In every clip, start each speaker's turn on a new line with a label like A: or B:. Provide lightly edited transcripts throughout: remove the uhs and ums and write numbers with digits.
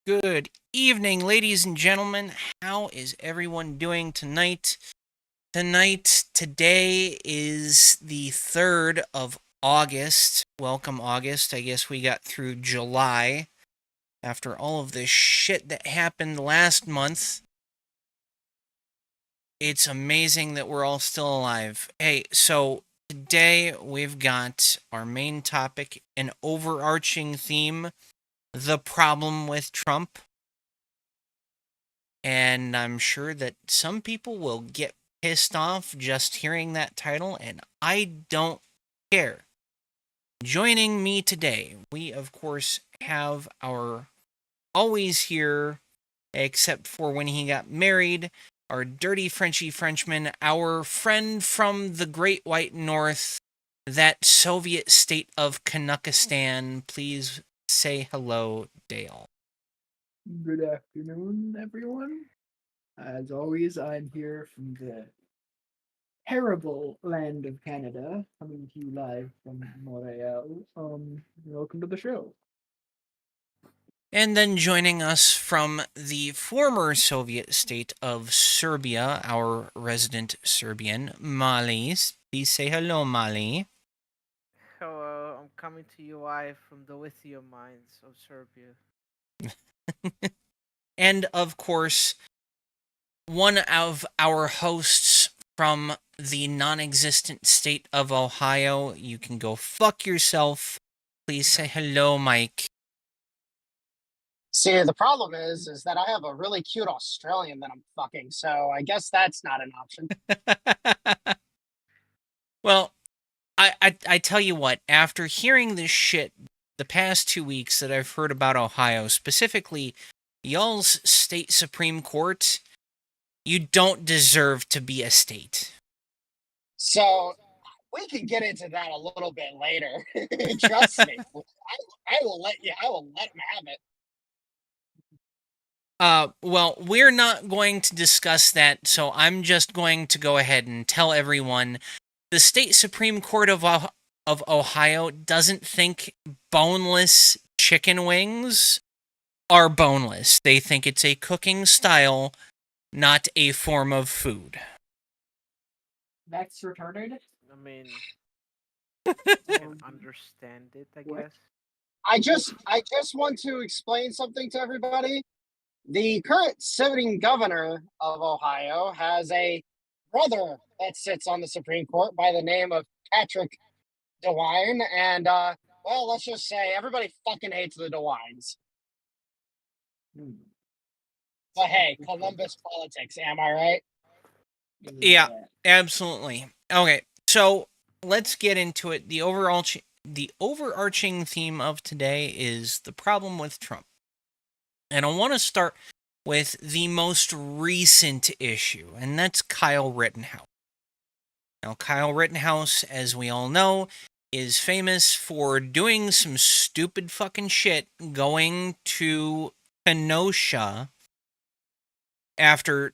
A: Good evening, ladies and gentlemen. How is everyone doing tonight? Today is the 3rd of August. Welcome, August. I guess we got through July after all of this shit that happened last month. It's amazing that we're all still alive. Hey, so today we've got our main topic, an overarching theme, the problem with Trump. And I'm sure that some people will get pissed off just hearing that title, and I don't care. Joining me today, we of course have our always here, except for when he got married, our dirty Frenchy Frenchman, our friend from the Great White North, that Soviet state of Kanukistan. Please say hello, Dale.
B: Good afternoon, everyone. As always, I'm here from the terrible land of Canada, coming to you live from Montreal. Welcome to the show.
A: And then joining us from the former Soviet state of Serbia, our resident Serbian, Mali. Please say hello, Mali.
C: Hello, I'm coming to you live from the lithium mines of Serbia.
A: And of course, one of our hosts from the non existent state of Ohio. You can go fuck yourself. Please say hello, Mike.
D: See, the problem is that I have a really cute Australian that I'm fucking, so I guess that's not an option.
A: Well, I tell you what, after hearing this shit the past 2 weeks that I've heard about Ohio, specifically y'all's state Supreme Court, you don't deserve to be a state.
D: So we can get into that a little bit later. Trust me. I will let him have it.
A: Well, we're not going to discuss that, so I'm just going to go ahead and tell everyone the state Supreme Court of Ohio doesn't think boneless chicken wings are boneless. They think it's a cooking style, not a form of food.
B: That's retarded.
C: I mean, I can understand it, I
B: What?
C: guess.
D: I just want to explain something to everybody. The current sitting governor of Ohio has a brother that sits on the Supreme Court by the name of Patrick DeWine, and well, let's just say everybody fucking hates the DeWines. But hey, Columbus politics, am I right?
A: Yeah, absolutely. Okay, so let's get into it. The overarching theme of today is the problem with Trump. And I want to start with the most recent issue, and that's Kyle Rittenhouse. Now, Kyle Rittenhouse, as we all know, is famous for doing some stupid fucking shit, going to Kenosha after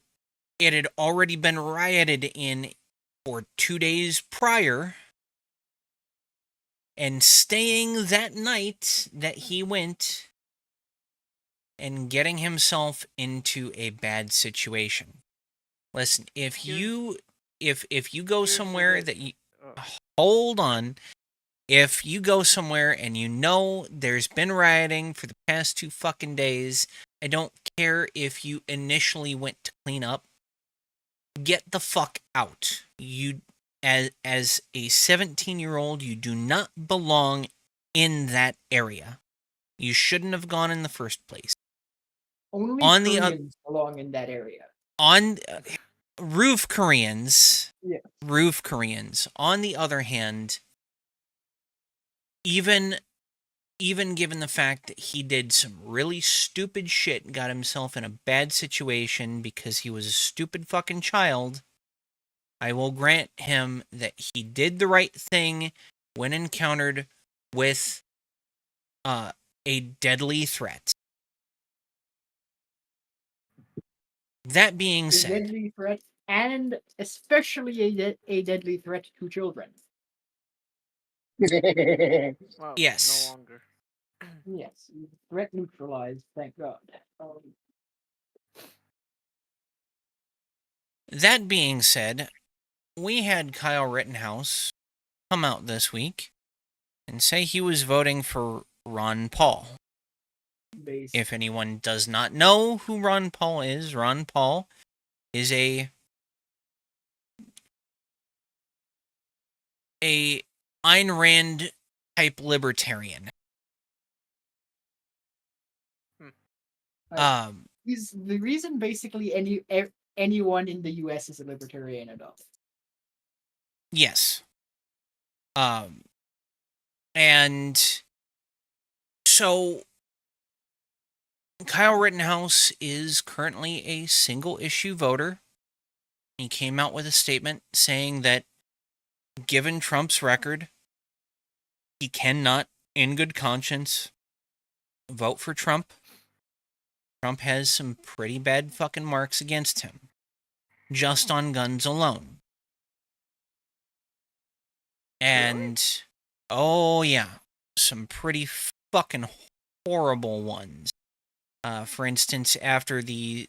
A: it had already been rioted in for 2 days prior, and staying that night that he went and getting himself into a bad situation. Listen, if you go somewhere that you hold on, if you go somewhere and you know there's been rioting for the past 2 fucking days, I don't care if you initially went to clean up, get the fuck out. You as a 17-year-old, you do not belong in that area. You shouldn't have gone in the first place.
B: Only
A: On
B: Koreans belong in that area.
A: Roof Koreans.
B: Yeah.
A: Roof Koreans. On the other hand, even given the fact that he did some really stupid shit and got himself in a bad situation because he was a stupid fucking child, I will grant him that he did the right thing when encountered with a deadly threat. That being
B: A
A: said,
B: deadly threat, and especially a deadly threat to children.
C: Well,
A: yes.
C: no longer.
B: Yes, threat neutralized. Thank God.
A: That being said, we had Kyle Rittenhouse come out this week and say he was voting for Ron Paul.
B: Base.
A: If anyone does not know who Ron Paul is a Ayn Rand type libertarian.
B: He's the reason basically anyone in the U.S. is a libertarian at all.
A: Yes. And so Kyle Rittenhouse is currently a single issue voter. He came out with a statement saying that given Trump's record, he cannot, in good conscience, vote for Trump. Trump has some pretty bad fucking marks against him, just on guns alone. And, oh yeah, some pretty fucking horrible ones. For instance, after the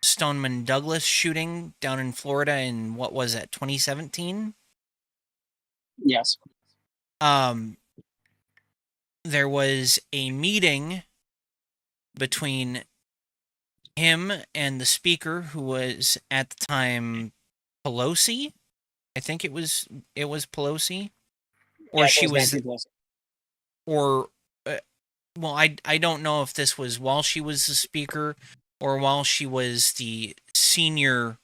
A: Stoneman Douglas shooting down in Florida in, what was that, 2017?
D: Yes.
A: There was a meeting between him and the speaker, who was at the time Pelosi. I think it was Pelosi, or
D: Yes, it
A: she was,
D: Nancy Pelosi.
A: or well, I don't know if this was while she was the speaker or while she was the senior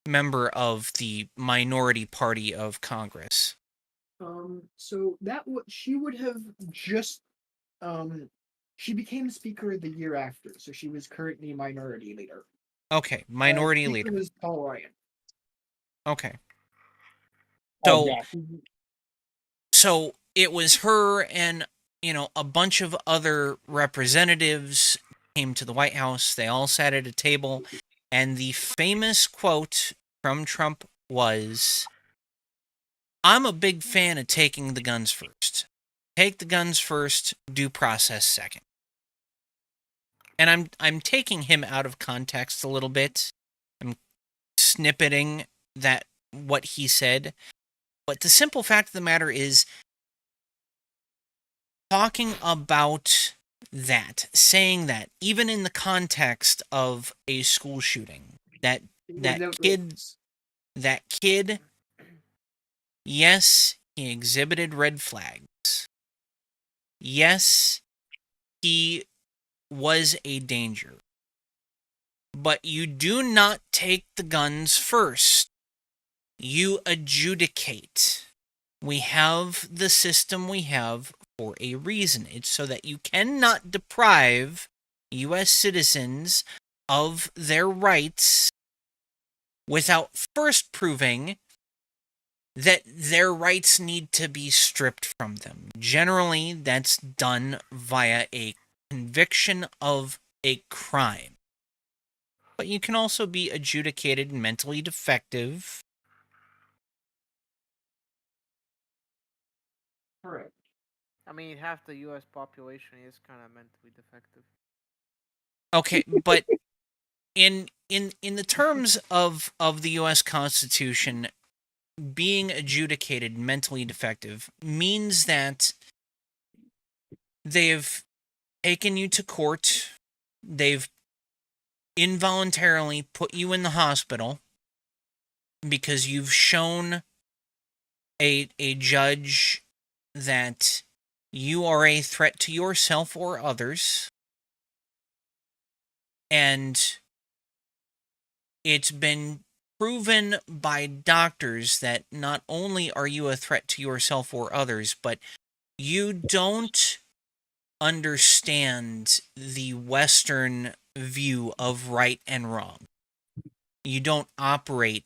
A: member of the minority party of Congress.
B: So that she would have just she became speaker the year after, so she was currently minority leader.
A: Okay, minority
B: Speaker
A: leader.
B: was Paul Ryan.
A: Okay.
D: Oh,
A: So,
D: yeah.
A: so it was her and, a bunch of other representatives came to the White House. They all sat at a table, and the famous quote from Trump was, "I'm a big fan of taking the guns first. Take the guns first, due process second." And I'm taking him out of context a little bit. I'm snippeting that what he said. But the simple fact of the matter is, talking about that, saying that, even in the context of a school shooting, that kid, yes, he exhibited red flags. Yes, he was a danger. But you do not take the guns first. You adjudicate. We have the system we have for a reason. It's so that you cannot deprive U.S. citizens of their rights without first proving that their rights need to be stripped from them. Generally, that's done via a conviction of a crime. But you can also be adjudicated mentally defective.
B: Correct.
C: I mean, half the U.S. population is kind of mentally defective.
A: Okay, but in the terms of the U.S. Constitution, being adjudicated mentally defective means that they've taken you to court, they've involuntarily put you in the hospital because you've shown a judge that you are a threat to yourself or others, and it's been proven by doctors that not only are you a threat to yourself or others, but you don't understand the Western view of right and wrong. You don't operate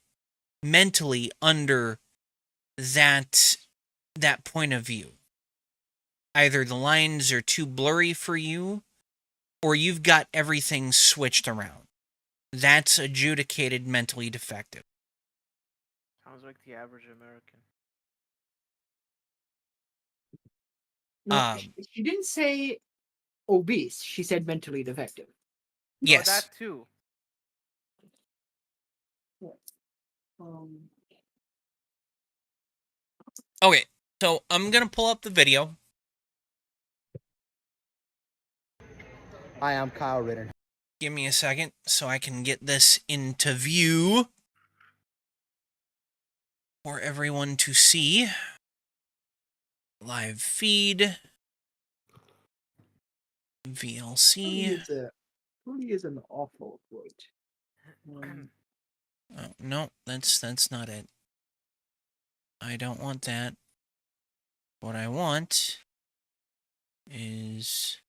A: mentally under that point of view. Either the lines are too blurry for you, or you've got everything switched around. That's adjudicated mentally defective.
C: Sounds like the average American.
B: No, she didn't say obese. She said mentally defective.
C: Oh,
A: Yes.
C: that too.
B: Um,
A: Okay, so I'm gonna pull up the video.
E: Hi, I'm Kyle Rittenhouse.
A: Give me a second so I can get this into view for everyone to see. Live feed. VLC.
B: Bully is an awful quote.
A: Oh, no, that's not it. I don't want that. What I want is...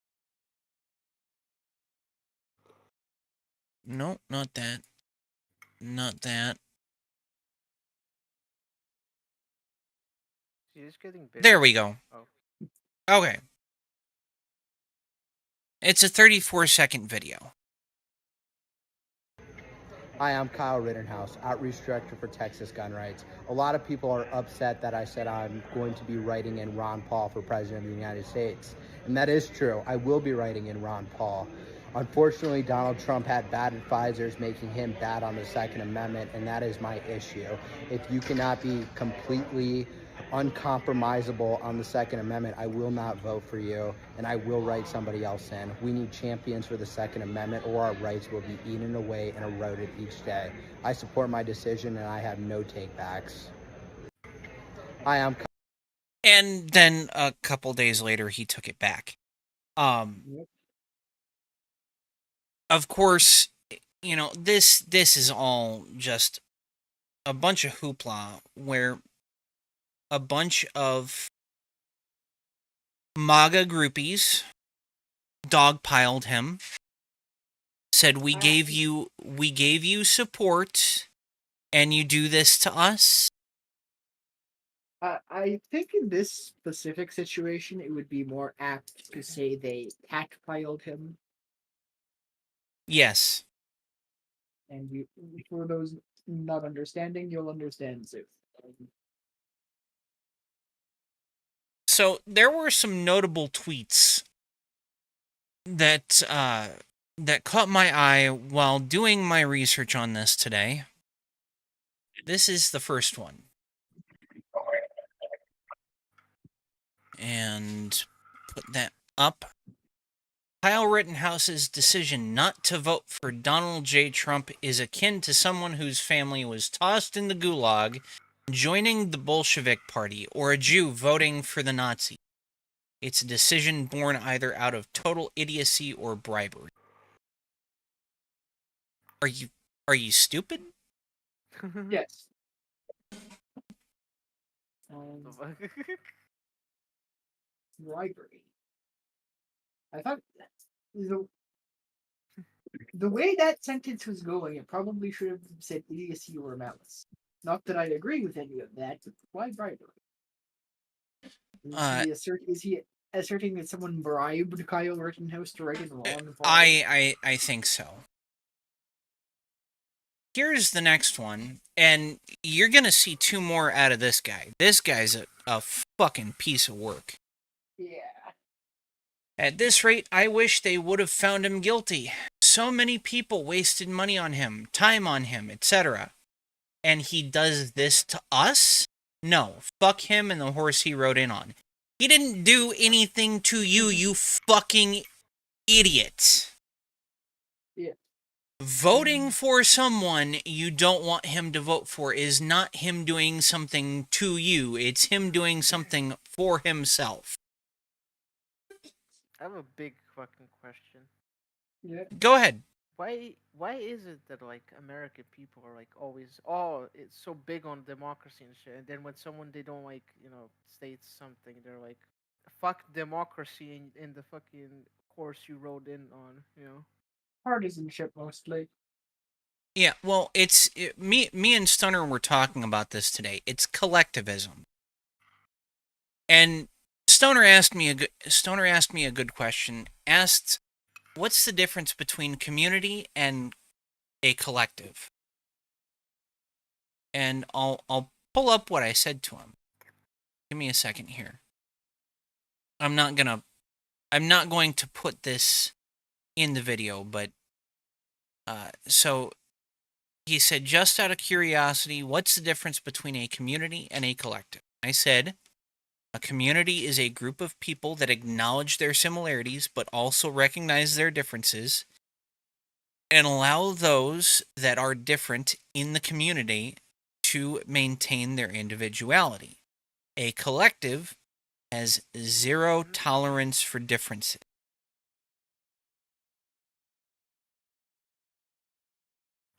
A: No, not that. Not that.
C: She's getting bigger.
A: There we go.
C: Oh.
A: Okay. It's a 34-second video.
E: Hi, I'm Kyle Rittenhouse, Outreach Director for Texas Gun Rights. A lot of people are upset that I said I'm going to be writing in Ron Paul for President of the United States. And that is true. I will be writing in Ron Paul. Unfortunately, Donald Trump had bad advisors making him bad on the Second Amendment, and that is my issue. If you cannot be completely uncompromisable on the Second Amendment, I will not vote for you, and I will write somebody else in. We need champions for the Second Amendment, or our rights will be eaten away and eroded each day. I support my decision, and I have no takebacks. Hi, I'm...
A: And then a couple days later, he took it back. Of course, you know, this is all just a bunch of hoopla where a bunch of MAGA groupies dogpiled him, said we gave you support and you do this to us.
B: I think in this specific situation, it would be more apt to say they catpiled him.
A: Yes.
B: And you, for those not understanding, you'll understand soon.
A: So there were some notable tweets that that caught my eye while doing my research on this today. This is the first one. And put that up. Kyle Rittenhouse's decision not to vote for Donald J. Trump is akin to someone whose family was tossed in the gulag, joining the Bolshevik Party, or a Jew voting for the Nazis. It's a decision born either out of total idiocy or bribery. Are you stupid?
B: Yes. Bribery. I thought the way that sentence was going, it probably should have said idiocy or malice. Not that I agree with any of that, but why bribery? Is he asserting that someone bribed Kyle Rittenhouse to write in Ron Paul?
A: I think so. Here's the next one, and you're gonna see two more out of this guy. This guy's a fucking piece of work.
B: Yeah.
A: At this rate, I wish they would have found him guilty. So many people wasted money on him, time on him, etc. And he does this to us? No, fuck him and the horse he rode in on. He didn't do anything to you, you fucking idiot.
B: Yeah.
A: Voting for someone you don't want him to vote for is not him doing something to you. It's him doing something for himself.
C: I have a big fucking question.
B: Yeah.
A: Go ahead.
C: Why is it that like American people are like always it's so big on democracy and shit, and then when someone they don't like, you know, states something, they're like, fuck democracy in the fucking course you rode in on, you know?
B: Partisanship mostly.
A: Yeah, well, me and Stunner were talking about this today. It's collectivism. And Stoner asked me a good question. Asked, what's the difference between community and a collective? And I'll pull up what I said to him. Give me a second here. I'm not going to put this in the video, but so he said, just out of curiosity, what's the difference between a community and a collective? I said, a community is a group of people that acknowledge their similarities but also recognize their differences and allow those that are different in the community to maintain their individuality. A collective has zero tolerance for differences.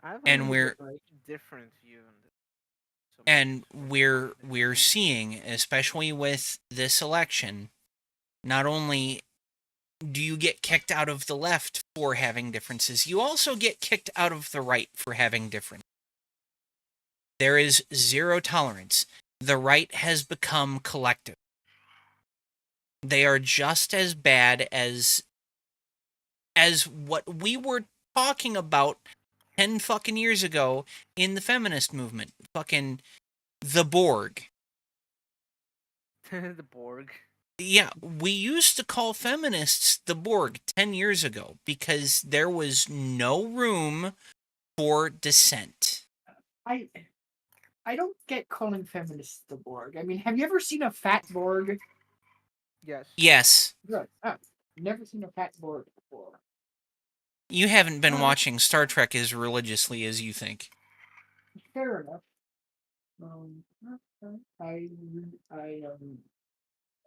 C: I have
A: And
C: a
A: we're
C: different view on this.
A: and we're seeing, especially with this election, not only do you get kicked out of the left for having differences, you also get kicked out of the right for having differences. There is zero tolerance. The right has become collective. They are just as bad as what we were talking about 10 fucking years ago in the feminist movement. Fucking the Borg.
C: the Borg.
A: Yeah, we used to call feminists the Borg 10 years ago because there was no room for dissent.
B: I don't get calling feminists the Borg. I mean, have you ever seen a fat Borg?
C: Yes.
A: Yes,
B: Good. Oh, never seen a fat Borg before.
A: you haven't been watching Star Trek as religiously as you think.
B: Fair enough. I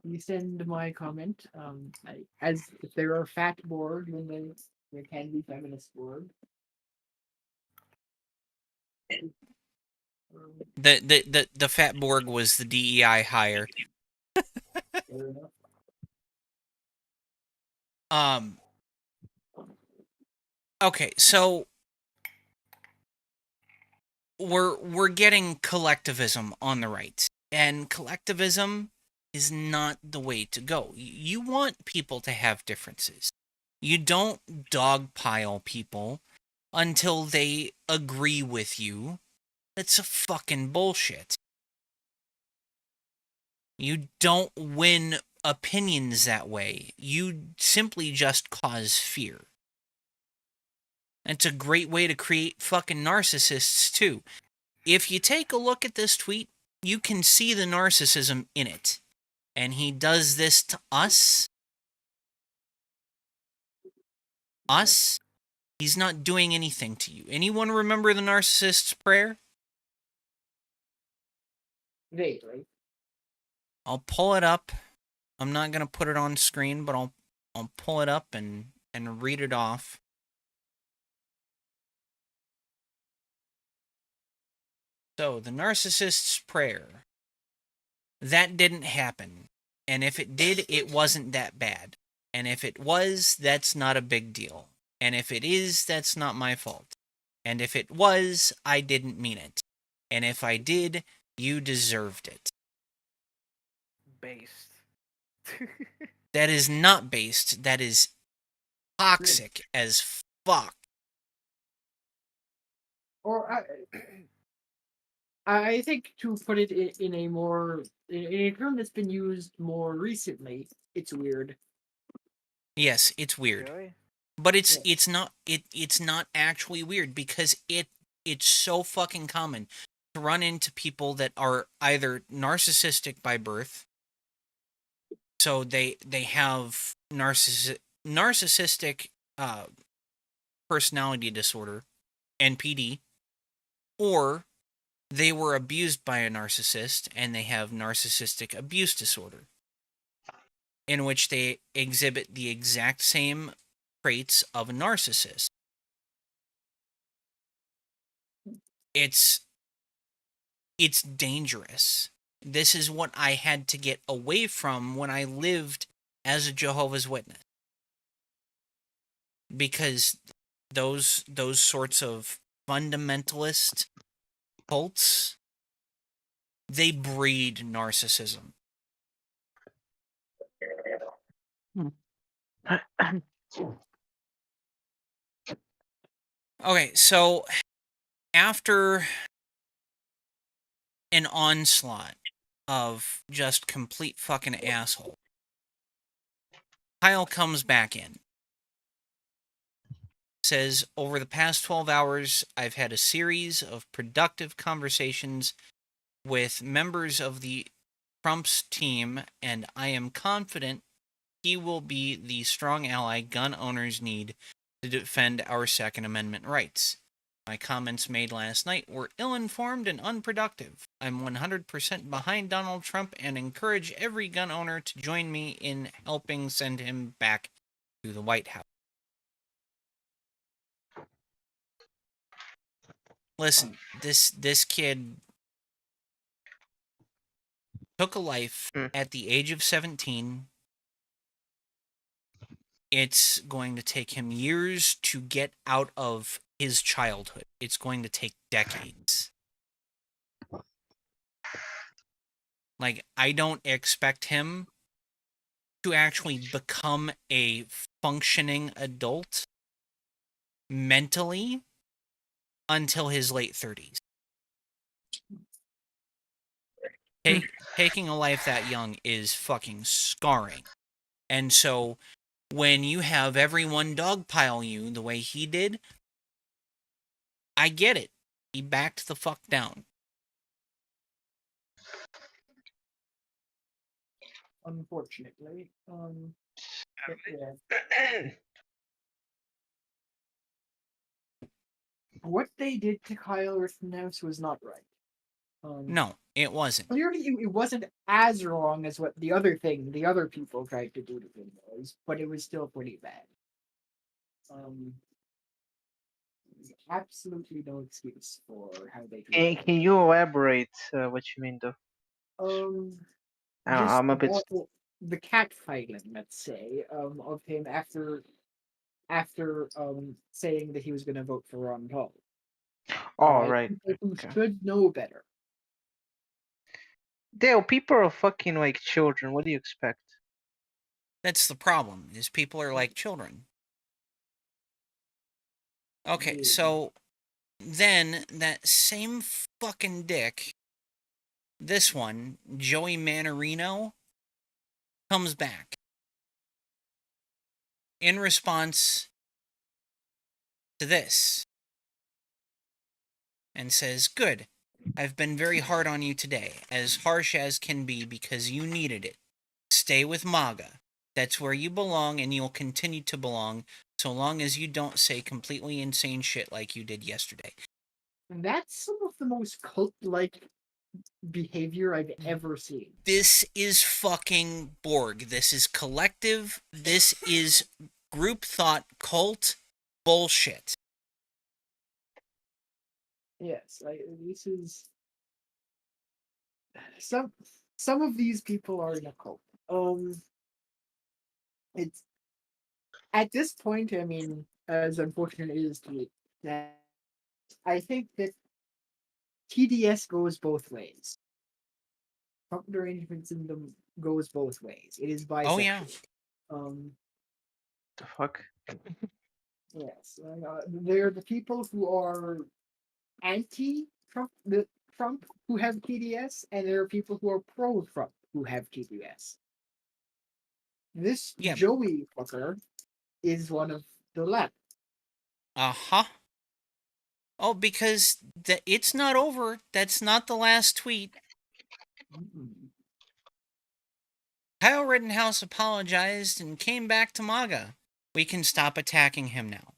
B: rescind my comment. As if there are fat Borg, then there can be feminist Borg.
A: The fat Borg was the DEI hire.
B: Fair enough.
A: Okay, so we're getting collectivism on the right, and collectivism is not the way to go. You want people to have differences. You don't dogpile people until they agree with you. That's a fucking bullshit. You don't win opinions that way. You simply just cause fear. It's a great way to create fucking narcissists, too. If you take a look at this tweet, you can see the narcissism in it. And he does this to us. Us. He's not doing anything to you. Anyone remember the narcissist's prayer?
B: Vaguely.
A: I'll pull it up. I'm not gonna put it on screen, but I'll pull it up and read it off. So, the narcissist's prayer. That didn't happen. And if it did, it wasn't that bad. And if it was, that's not a big deal. And if it is, that's not my fault. And if it was, I didn't mean it. And if I did, you deserved it.
C: Based.
A: That is not based. That is toxic as fuck.
B: Or I think to put it in a more in a term that's been used more recently, it's weird.
A: Yes, it's weird.
C: Really?
A: But it's not actually weird because it's so fucking common to run into people that are either narcissistic by birth, so they have narcissistic personality disorder, NPD, or they were abused by a narcissist and they have narcissistic abuse disorder, in which they exhibit the exact same traits of a narcissist. It's dangerous. This is what I had to get away from when I lived as a Jehovah's Witness. Because those sorts of fundamentalist cults, they breed narcissism. Okay, so after an onslaught of just complete fucking asshole, Kyle comes back in. Says, over the past 12 hours, I've had a series of productive conversations with members of the Trump's team, and I am confident he will be the strong ally gun owners need to defend our Second Amendment rights. My comments made last night were ill-informed and unproductive. I'm 100% behind Donald Trump and encourage every gun owner to join me in helping send him back to the White House. Listen, this kid took a life at the age of 17. It's going to take him years to get out of his childhood. It's going to take decades. Like, I don't expect him to actually become a functioning adult mentally until his late 30s. Taking a life that young is fucking scarring. And so, when you have everyone dogpile you the way he did, I get it. He backed the fuck down.
B: Unfortunately. But yeah. What they did to Kyle Rittenhouse was not right.
A: No, it wasn't.
B: Clearly, it wasn't as wrong as what the other people tried to do to him was, but it was still pretty bad. There's absolutely no excuse for how they treated him.
C: Can you elaborate what you mean, though?
B: Just
C: I'm a bit.
B: the catfighting, let's say, of him after saying that he was going to vote for Ron Paul.
C: Oh, right.
B: People should know better.
C: Dale, people are fucking like children. What do you expect?
A: That's the problem, is people are like children. Okay, so then that same fucking dick, this one, Joey Manorino, comes back in response to this and says, good, I've been very hard on you today, as harsh as can be because you needed it. Stay with MAGA. That's where you belong and you'll continue to belong so long as you don't say completely insane shit like you did yesterday.
B: That's some of the most cult-like behavior I've ever seen.
A: This is fucking Borg. This is collective. This is group thought cult bullshit.
B: Yes, this is some of these people are in a cult. It's at this point, I mean, as unfortunate it is to me, that I think that TDS goes both ways. Trump arrangements in them goes both ways. It is bisexual.
A: Oh, yeah.
C: The fuck?
B: Yes, they're the people who are anti-Trump, the Trump who have TDS, and there are people who are pro-Trump who have TDS. This Joey fucker is one of the latter.
A: Uh-huh. Oh, because it's not over. That's not the last tweet. Kyle Rittenhouse apologized and came back to MAGA. We can stop attacking him now.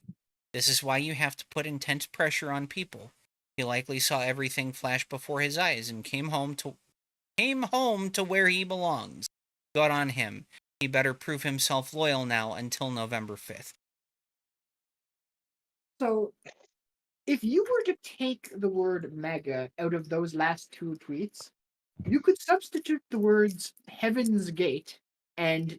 A: This is why you have to put intense pressure on people. He likely saw everything flash before his eyes and came home to where he belongs. Good on him. He better prove himself loyal now until November 5th.
B: So, if you were to take the word MAGA out of those last two tweets, you could substitute the words Heaven's Gate, and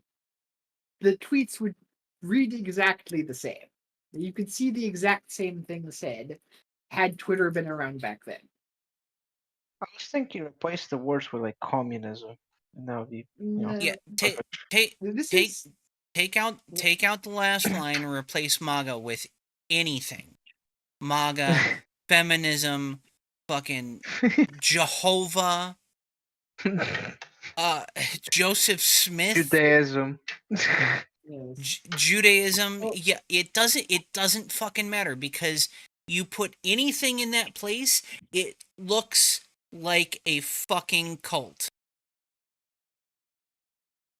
B: the tweets would read exactly the same. You could see the exact same thing said had Twitter been around back then.
C: I was thinking replace the words with like communism, and that would be
A: take out the last line and replace MAGA with anything. MAGA, feminism, fucking Jehovah, Joseph Smith,
C: Judaism.
B: Yes.
A: Judaism,
B: Oh.
A: yeah, it doesn't fucking matter because you put anything in that place, it looks like a fucking cult.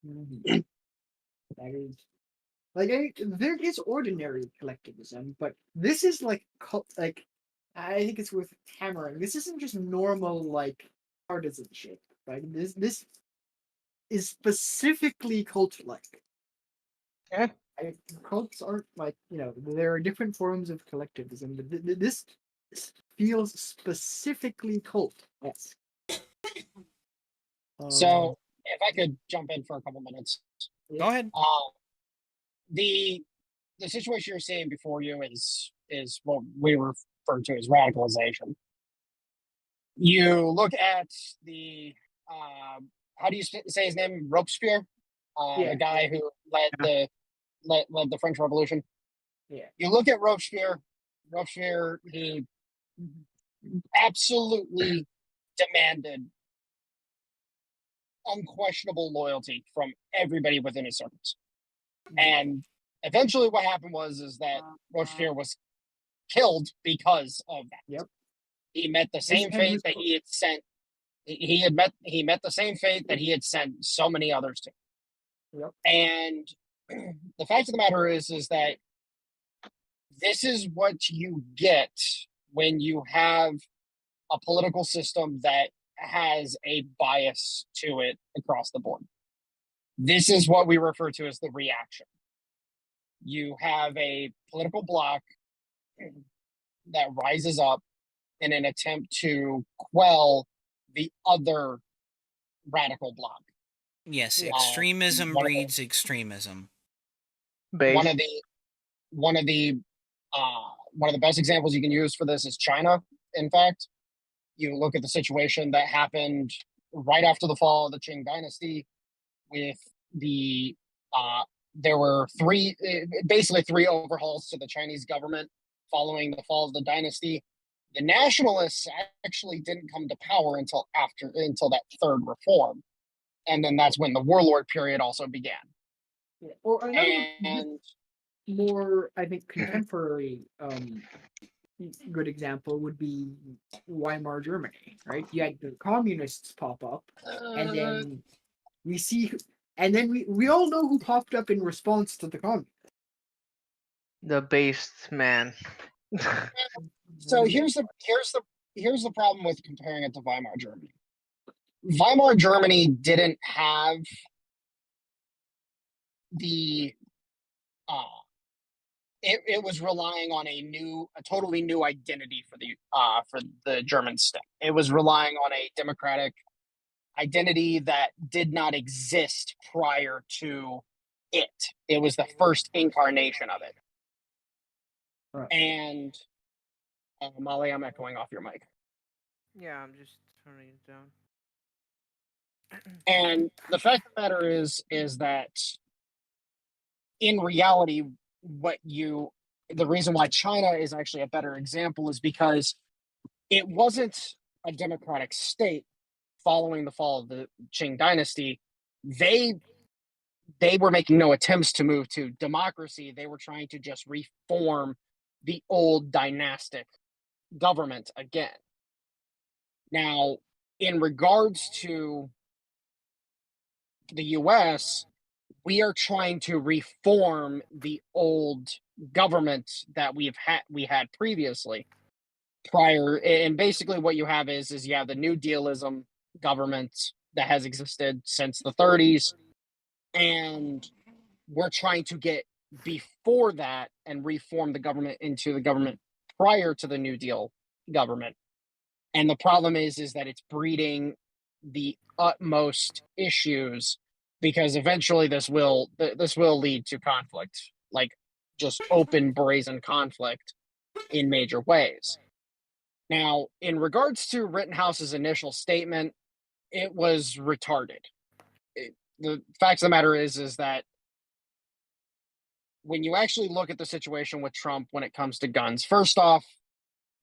B: Mhm. That is there is ordinary collectivism, but this is like cult. Like I think it's worth hammering. This isn't just normal like partisanship, right? This is specifically cult-like.
C: Yeah.
B: Cults aren't like there are different forms of collectivism, but this feels specifically cult-esque.
D: So, if I could jump in for a couple minutes,
A: Go ahead.
D: the the situation you're seeing before you is what we refer to as radicalization. You look at the how do you say his name? Robespierre,
B: Yeah,
D: the guy who led the French Revolution.
B: yeah.
D: You look at Robespierre. Robespierre, he absolutely demanded unquestionable loyalty from everybody within his circles. And eventually what happened was that Robespierre was killed because of that.
B: Yep.
D: He met the
B: His
D: same
B: head
D: fate
B: was
D: that he had sent he met the same fate that he had sent so many others to.
B: Yep.
D: And the fact of the matter is that this is what you get when you have a political system that has a bias to it across the board. This is what we refer to as the reaction. You have a political bloc that rises up in an attempt to quell the other radical bloc.
A: Yes,
B: Yeah.
A: extremism
D: One of the-
A: breeds extremism.
C: Base.
D: one of the one of the one of the best examples you can use for this is China. In fact, you look at the situation that happened right after the fall of the Qing dynasty with the there were basically three overhauls to the Chinese government following the fall of the dynasty. The nationalists actually didn't come to power until that third reform, and then that's when the warlord period also began.
B: Yeah. Or another
D: And
B: more, I think, contemporary good example would be Weimar Germany, right? You had the communists pop up, and then we see, and then we all know who popped up in response to the communists.
C: The based man.
D: so here's the problem with comparing it to Weimar Germany. Weimar Germany didn't have the it was relying on a totally new identity for the German state. It was relying on a democratic identity that did not exist prior to it. It was the first incarnation of it.
B: Right.
D: And Molly, I'm echoing off your mic.
C: Yeah, I'm just turning it down.
D: And the fact of the matter is that in reality, the reason why China is actually a better example is because it wasn't a democratic state following the fall of the Qing dynasty. They were making no attempts to move to democracy. They were trying to just reform the old dynastic government again. Now, in regards to the US, we are trying to reform the old government that we had previously prior. And basically what you have is you have the New Dealism government that has existed since the 30s, and we're trying to get before that and reform the government into the government prior to the New Deal government. And the problem is that it's breeding the utmost issues, because eventually this will lead to conflict, like just open brazen conflict in major ways. Now, in regards to Rittenhouse's initial statement, it was retarded. The facts of the matter is that when you actually look at the situation with Trump when it comes to guns, first off,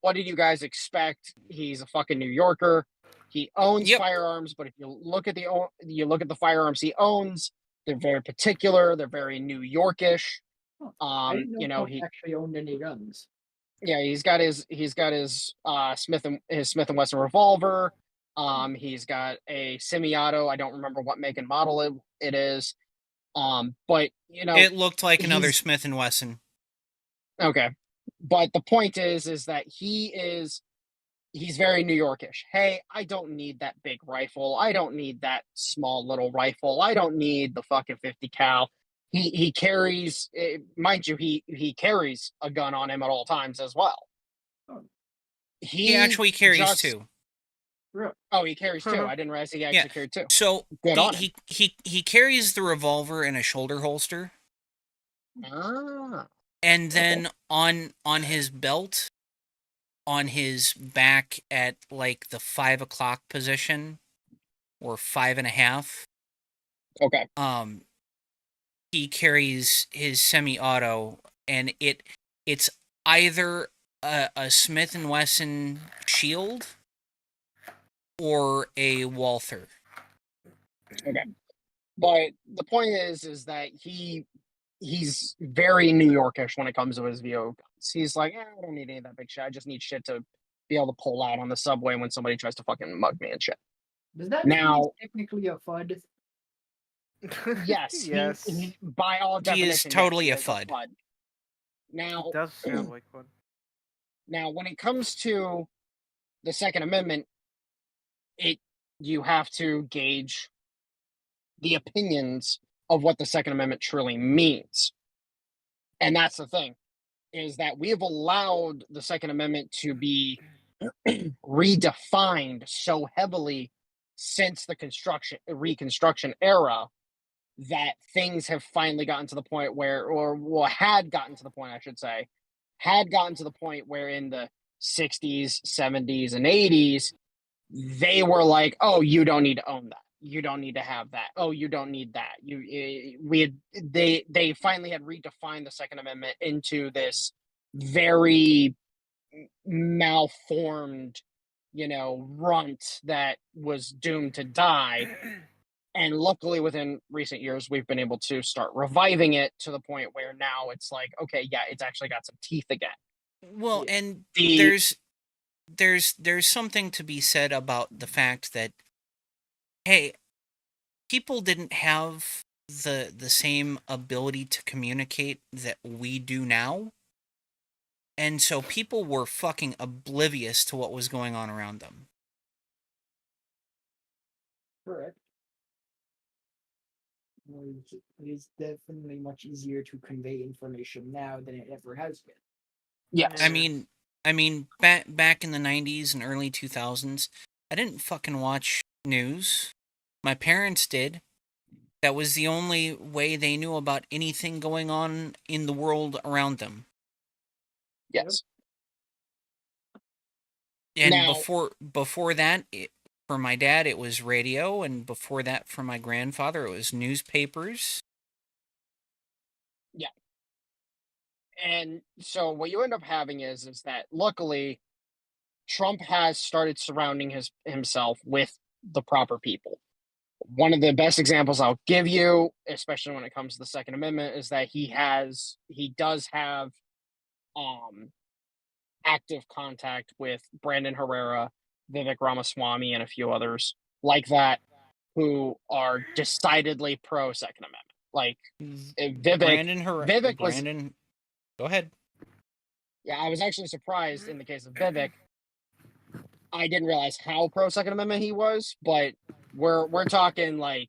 D: what did you guys expect? He's a fucking New Yorker. He owns
A: Yep.
D: firearms, but if you look at the firearms he owns, They're very particular. They're very New Yorkish.
B: I didn't know
D: You know,
B: Trump
D: he
B: actually owned any guns.
D: yeah, he's got his Smith and Wesson revolver. He's got a semi-auto. I don't remember what make and model it is. But you know,
A: It looked like another
D: he's
A: Smith and Wesson.
D: okay. But the point is that he's very New Yorkish. Hey, I don't need that big rifle. I don't need that small little rifle. I don't need the fucking 50 cal. He carries, mind you, he carries a gun on him at all times as well.
B: Oh.
A: He actually carries two.
B: Real.
D: Oh, he carries two. I didn't realize he actually carried two.
A: So
D: Good on him.
A: he carries the revolver in a shoulder holster,
D: Ah,
A: and then on his belt, on his back at like the 5 o'clock position, or 5.5.
D: okay.
A: He carries his semi-auto, and it's either a Smith and Wesson Shield or a Walther.
D: Okay. But the point is that he's very New Yorkish when it comes to his VO guns. He's like, I don't need any of that big shit. I just need shit to be able to pull out on the subway when somebody tries to fucking mug me and shit.
B: Does that mean
D: Now,
B: he's technically a FUD?
D: yes,
C: Yes.
D: he by all
A: He
D: definition,
A: is totally
D: yes,
A: a
D: he is
A: FUD.
D: Now,
C: It does sound like one.
D: now, when it comes to the Second Amendment, you have to gauge the opinions of what the Second Amendment truly means. And that's the thing, is that we have allowed the Second Amendment to be redefined so heavily since the Reconstruction era that things have finally gotten to the point where, had gotten to the point, I should say, had gotten to the point where in the 60s, 70s, and 80s, they were like, oh, you don't need to own that. You don't need to have that. Oh, you don't need that. They finally had redefined the Second Amendment into this very malformed, runt that was doomed to die. And luckily, within recent years, we've been able to start reviving it to the point where now it's like, okay, yeah, it's actually got some teeth again.
A: Well, and
D: The-
A: there's something to be said about the fact that, hey, people didn't have the same ability to communicate that we do now. And so people were fucking oblivious to what was going on around them.
B: Correct. It is definitely much easier to convey information now than it ever has been.
D: yes.
A: I mean, back in the 90s and early 2000s, I didn't fucking watch news. My parents did. That was the only way they knew about anything going on in the world around them.
D: Yes.
A: And
D: Now-
A: before that, for my dad, it was radio, and before that, for my grandfather, it was newspapers.
D: Yeah. And so what you end up having is that luckily Trump has started surrounding himself with the proper people. One of the best examples I'll give you, especially when it comes to the Second Amendment, is that he does have active contact with Brandon Herrera, Vivek Ramaswamy, and a few others like that who are decidedly pro Second Amendment. Like Vivek was.
A: Go ahead.
D: Yeah, I was actually surprised in the case of Vivek. I didn't realize how pro Second Amendment he was, but we're talking like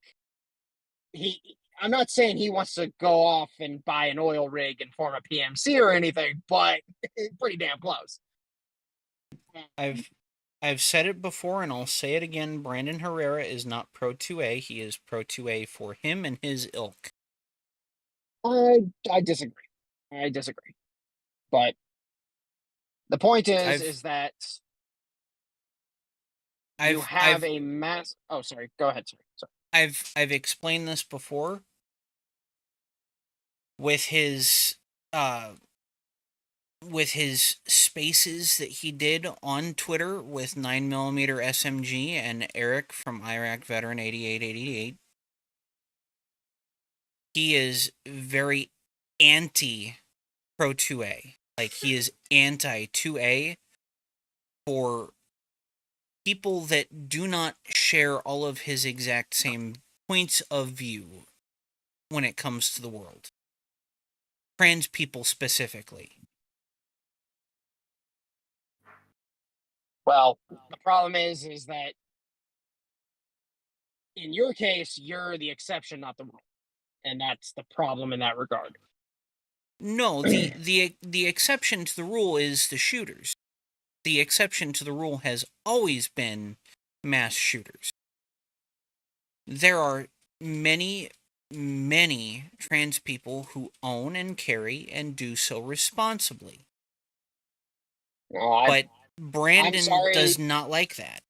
D: I'm not saying he wants to go off and buy an oil rig and form a PMC or anything, but pretty damn close.
A: I've said it before and I'll say it again. Brandon Herrera is not pro 2A. He is pro 2A for him and his ilk.
D: I disagree. But the point is that you have a mass. Oh, sorry. Go ahead. Sorry.
A: I've explained this before. With his spaces that he did on Twitter with 9mm SMG and Eric from Iraq Veteran 8888. he is very anti pro 2A. Like, he is anti 2A for people that do not share all of his exact same points of view when it comes to the world. Trans people specifically.
D: Well, the problem is that in your case, you're the exception, not the rule, and that's the problem in that regard.
A: No, the exception to the rule is the shooters. The exception to the rule has always been mass shooters. There are many, many trans people who own and carry and do so responsibly.
D: No,
A: But Brandon
D: sorry.
A: does not like that.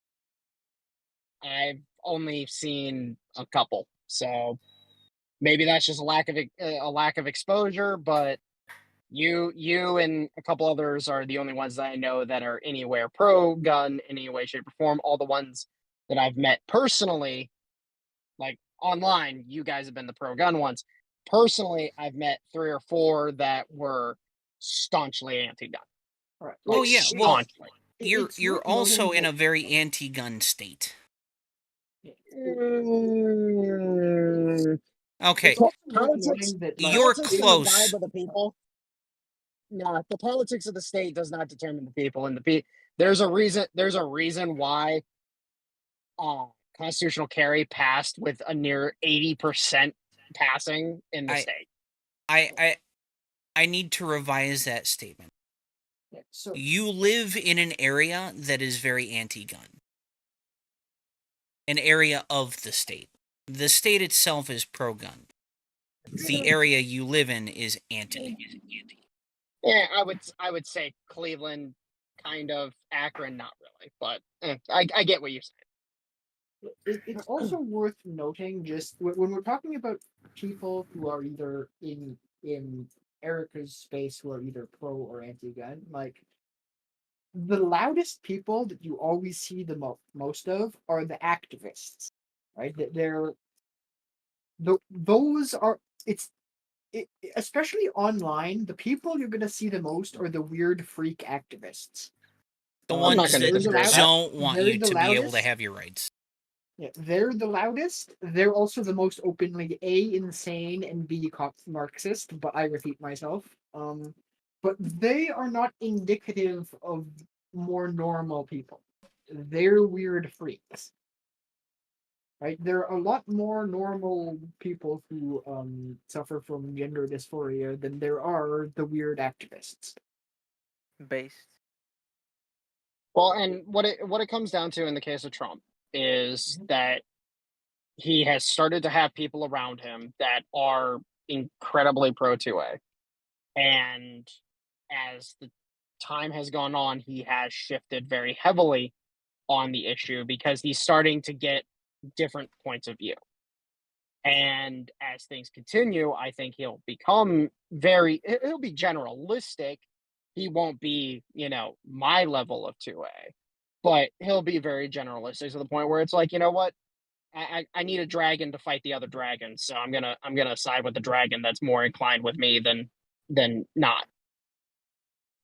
D: I've only seen a couple, so maybe that's just a lack of exposure. But you and a couple others are the only ones that I know that are anywhere pro gun in any way, shape, or form. All the ones that I've met personally, like online, you guys have been the pro gun ones. Personally, I've met 3 or 4 that were staunchly anti-gun.
B: All right.
A: Oh, yeah, well,
D: staunchly.
A: You're
B: It's
A: you're
B: worth
A: also
B: noting
A: in
B: that-
A: a very anti-gun state. Okay,
B: It's also worth
D: Politics,
B: noting that, like,
A: You're
D: politics and the
A: close.
D: vibe of the people. No, the politics of the state does not determine the people, and there's a reason. There's a reason why constitutional carry passed with a near 80% passing in the state.
A: I need to revise that statement.
B: yeah, so
A: You live in an area that is very anti-gun. An area of the state. The state itself is pro-gun. The area you live in is anti.
D: Yeah, I would say Cleveland, kind of. Akron, not really, but I get what you're saying.
B: it's also worth noting, just when we're talking about people who are either in Erica's space, who are either pro or anti-gun, like, the loudest people that you always see the most of are the activists, right? That those are especially online. The people you're gonna see the most are the weird freak activists.
A: The
D: I'm not
A: ones
D: gonna
A: that
D: disagree with that.
A: don't want
B: They're
A: you
B: the
A: to be able to
B: loudest.
A: have your rights.
B: Yeah, they're the loudest. They're also the most openly insane and Marxist. But I repeat myself. But they are not indicative of more normal people. They're weird freaks. Right? There are a lot more normal people who suffer from gender dysphoria than there are the weird activists.
C: Based.
D: Well, and what it comes down to in the case of Trump is that he has started to have people around him that are incredibly pro 2A. And as the time has gone on, he has shifted very heavily on the issue because he's starting to get different points of view. And as things continue, I think he'll become he'll be generalistic. He won't be, my level of 2A, but he'll be very generalistic to the point where it's like, you know what? I need a dragon to fight the other dragons, so I'm gonna side with the dragon that's more inclined with me than not.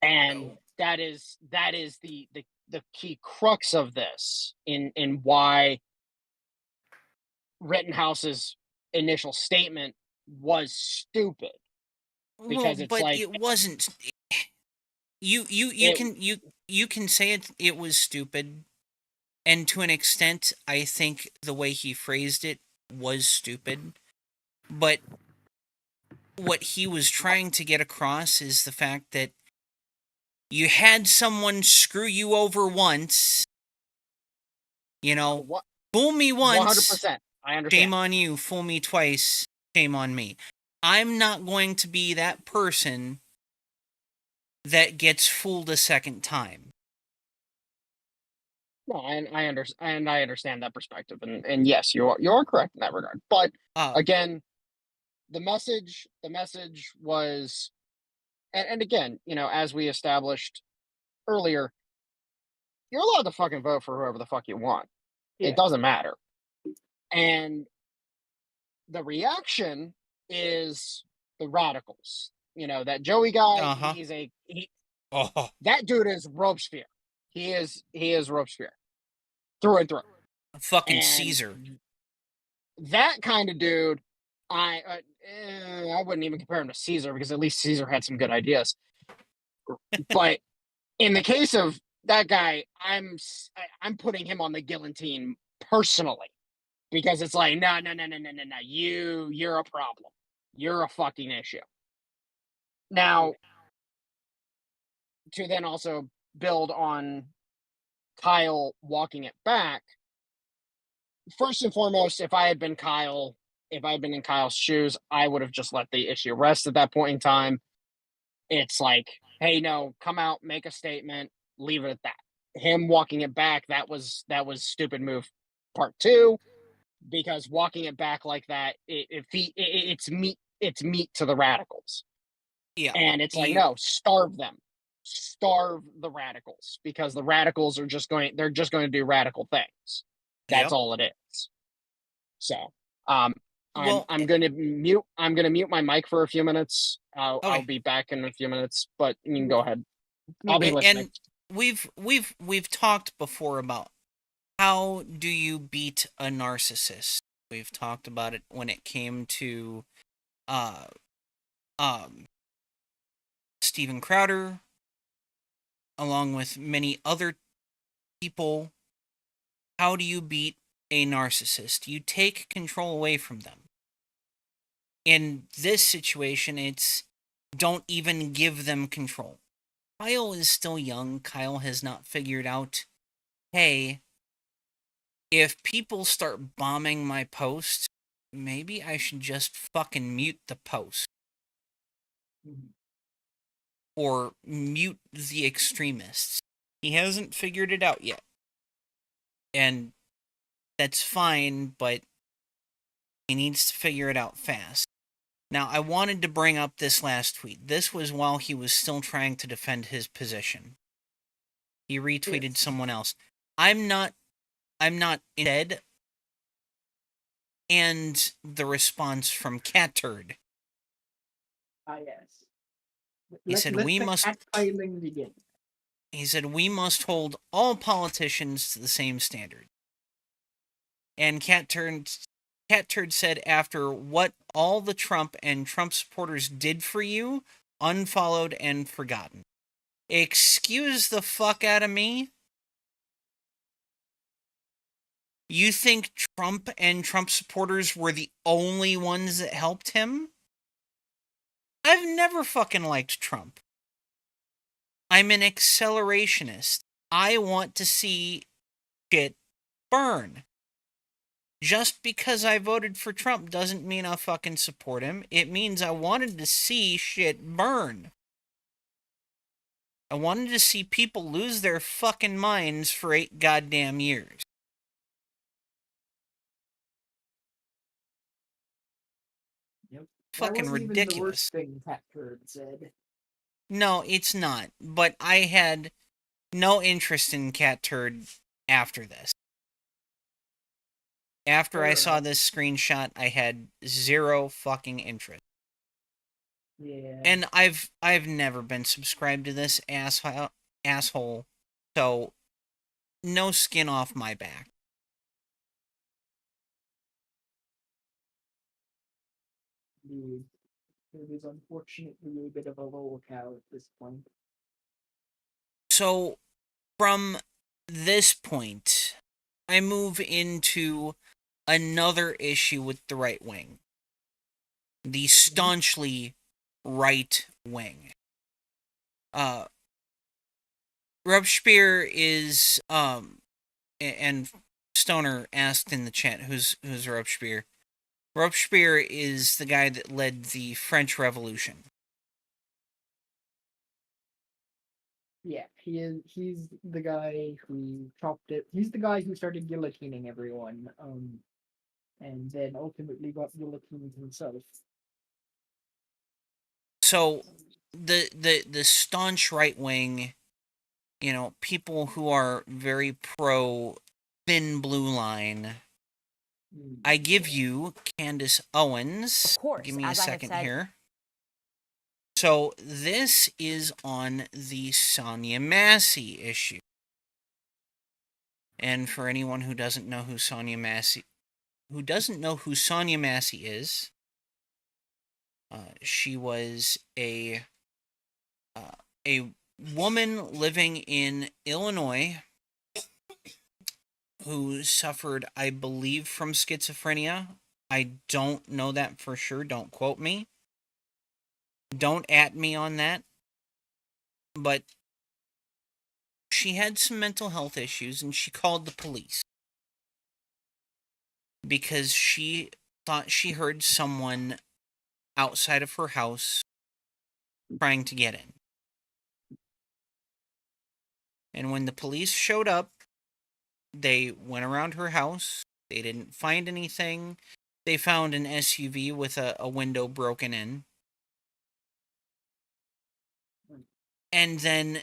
D: And that is the key crux of this in why Rittenhouse's initial statement was stupid. Because
A: Well,
D: it's
A: but
D: like
A: it wasn't. You can say it was stupid, and to an extent, I think the way he phrased it was stupid. But what he was trying to get across is the fact that you had someone screw you over once. Fool me once,
D: 100%. I understand.
A: shame on you. Fool me twice, shame on me. I'm not going to be that person that gets fooled a second time.
D: No, I understand that perspective, and yes, you are correct in that regard. But again, the message was, and again, as we established earlier, you're allowed to fucking vote for whoever the fuck you want.
B: Yeah.
D: It doesn't matter. And the reaction is the radicals. You know, that Joey guy,
A: Uh-huh. Oh,
D: that dude is Robespierre. He is Robespierre through and through.
A: fucking
D: And
A: Caesar.
D: that kind of dude, I wouldn't even compare him to Caesar, because at least Caesar had some good ideas. But in the case of that guy, I'm putting him on the guillotine personally, because it's like, no, you're a problem. You're a fucking issue. Now, to then also build on Kyle walking it back, first and foremost, if I had been in Kyle's shoes, I would have just let the issue rest at that point in time. It's like, hey, no, come out, make a statement, leave it at that. Him walking it back, that was stupid move part 2, because walking it back like that, it's meat to the radicals.
A: Yeah.
D: And it's like, no, starve them. Starve the radicals, because the radicals are just going to do radical things. That's all it is. So, I'm gonna mute my mic for a few minutes. I'll be back in a few minutes, but you can go ahead. I'll be listening.
A: And we've talked before about how do you beat a narcissist. We've talked about it when it came to Steven Crowder, along with many other people. How do you beat a narcissist? You take control away from them. In this situation, it's don't even give them control. Kyle is still young. Kyle has not figured out, hey, if people start bombing my post, maybe I should just fucking mute the post. Or mute the extremists. He hasn't figured it out yet. And that's fine, but he needs to figure it out fast. Now, I wanted to bring up this last tweet. This was while he was still trying to defend his position. He retweeted someone else. I'm not dead. And the response from Cat Turd.
B: Yes.
A: He said, we must
B: begin.
A: He said, we must hold all politicians to the same standard. And Cat Turd said, after what all the Trump and Trump supporters did for you, unfollowed and forgotten. Excuse the fuck out of me? You think Trump and Trump supporters were the only ones that helped him? I've never fucking liked Trump. I'm an accelerationist. I want to see shit burn. Just because I voted for Trump doesn't mean I'll fucking support him. It means I wanted to see shit burn. I wanted to see people lose their fucking minds for 8 goddamn years.
B: Yep.
A: Fucking
B: that wasn't
A: ridiculous.
B: Even the worst thing Cat Turd said.
A: No, it's not. But I had no interest in Cat Turd after this. After I saw this screenshot, I had zero fucking interest.
B: Yeah.
A: And I've never been subscribed to this asshole, so no skin off my back.
B: It is unfortunately a bit of a lolcow at this point.
A: So, from this point, I move into another issue with the right wing. The staunchly right wing. Robespierre is, and Stoner asked in the chat, who's Robespierre? Robespierre is the guy that led the French Revolution.
B: Yeah, he's the guy who chopped it. He's the guy who started guillotining everyone, and then ultimately got guillotined himself.
A: So, the staunch right wing, you know, people who are very pro thin blue line, I give you Candace Owens.
F: Of course,
A: Give me a
F: as I have
A: second
F: said-
A: here. So this is on the Sonya Massey issue. And for anyone who doesn't know who Sonya Massey is, she was a woman living in Illinois who suffered, I believe, from schizophrenia. I don't know that for sure. Don't quote me. Don't at me on that. But she had some mental health issues and she called the police because she thought she heard someone outside of her house trying to get in. And when the police showed up, they went around her house. They didn't find anything. They found an SUV with a window broken in. And then,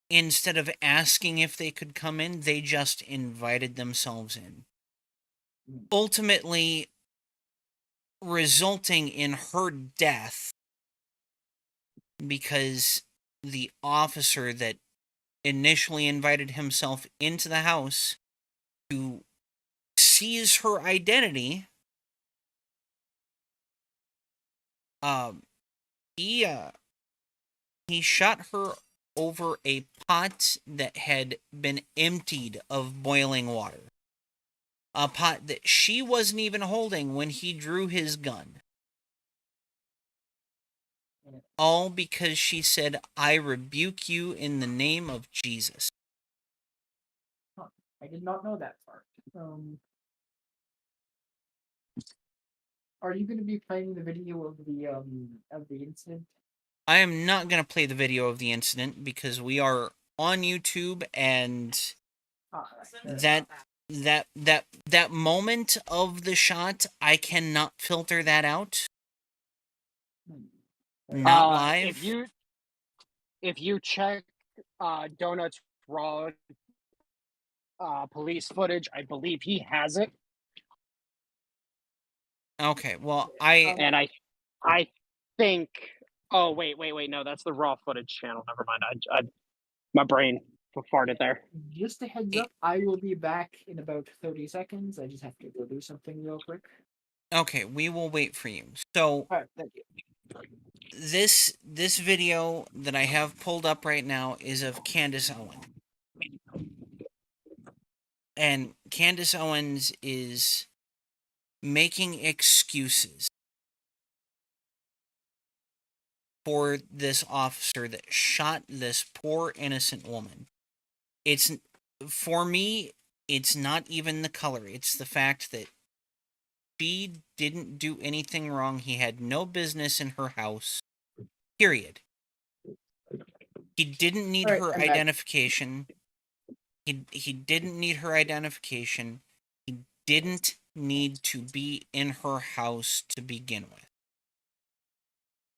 A: instead of asking if they could come in, they just invited themselves in. Ultimately, resulting in her death because the officer that initially invited himself into the house to seize her identity, he shot her over a pot that had been emptied of boiling water. A pot that she wasn't even holding when he drew his gun. All because she said, "I rebuke you in the name of Jesus."
B: I did not know that part. Are you going to be playing the video of the incident?
A: I am not going to play the video of the incident because we are on YouTube, and that moment of the shot, I cannot filter that out. Not live.
D: If you check Donut's raw police footage, I believe he has it.
A: Okay, well,
D: And I think. Oh wait, no, that's the raw footage channel. Never mind. I my brain farted there.
B: Just a heads up, I will be back in about 30 seconds. I just have to go do something real quick.
A: Okay, we will wait for you. So,
B: Alright, thank you.
A: this video that I have pulled up right now is of Candace Owens. And Candace Owens is making excuses for this officer that shot this poor innocent woman. It's, for me, it's not even the color. It's the fact that she didn't do anything wrong. He had no business in her house. Period. He didn't need her identification. He didn't need her identification. He didn't need to be in her house to begin with.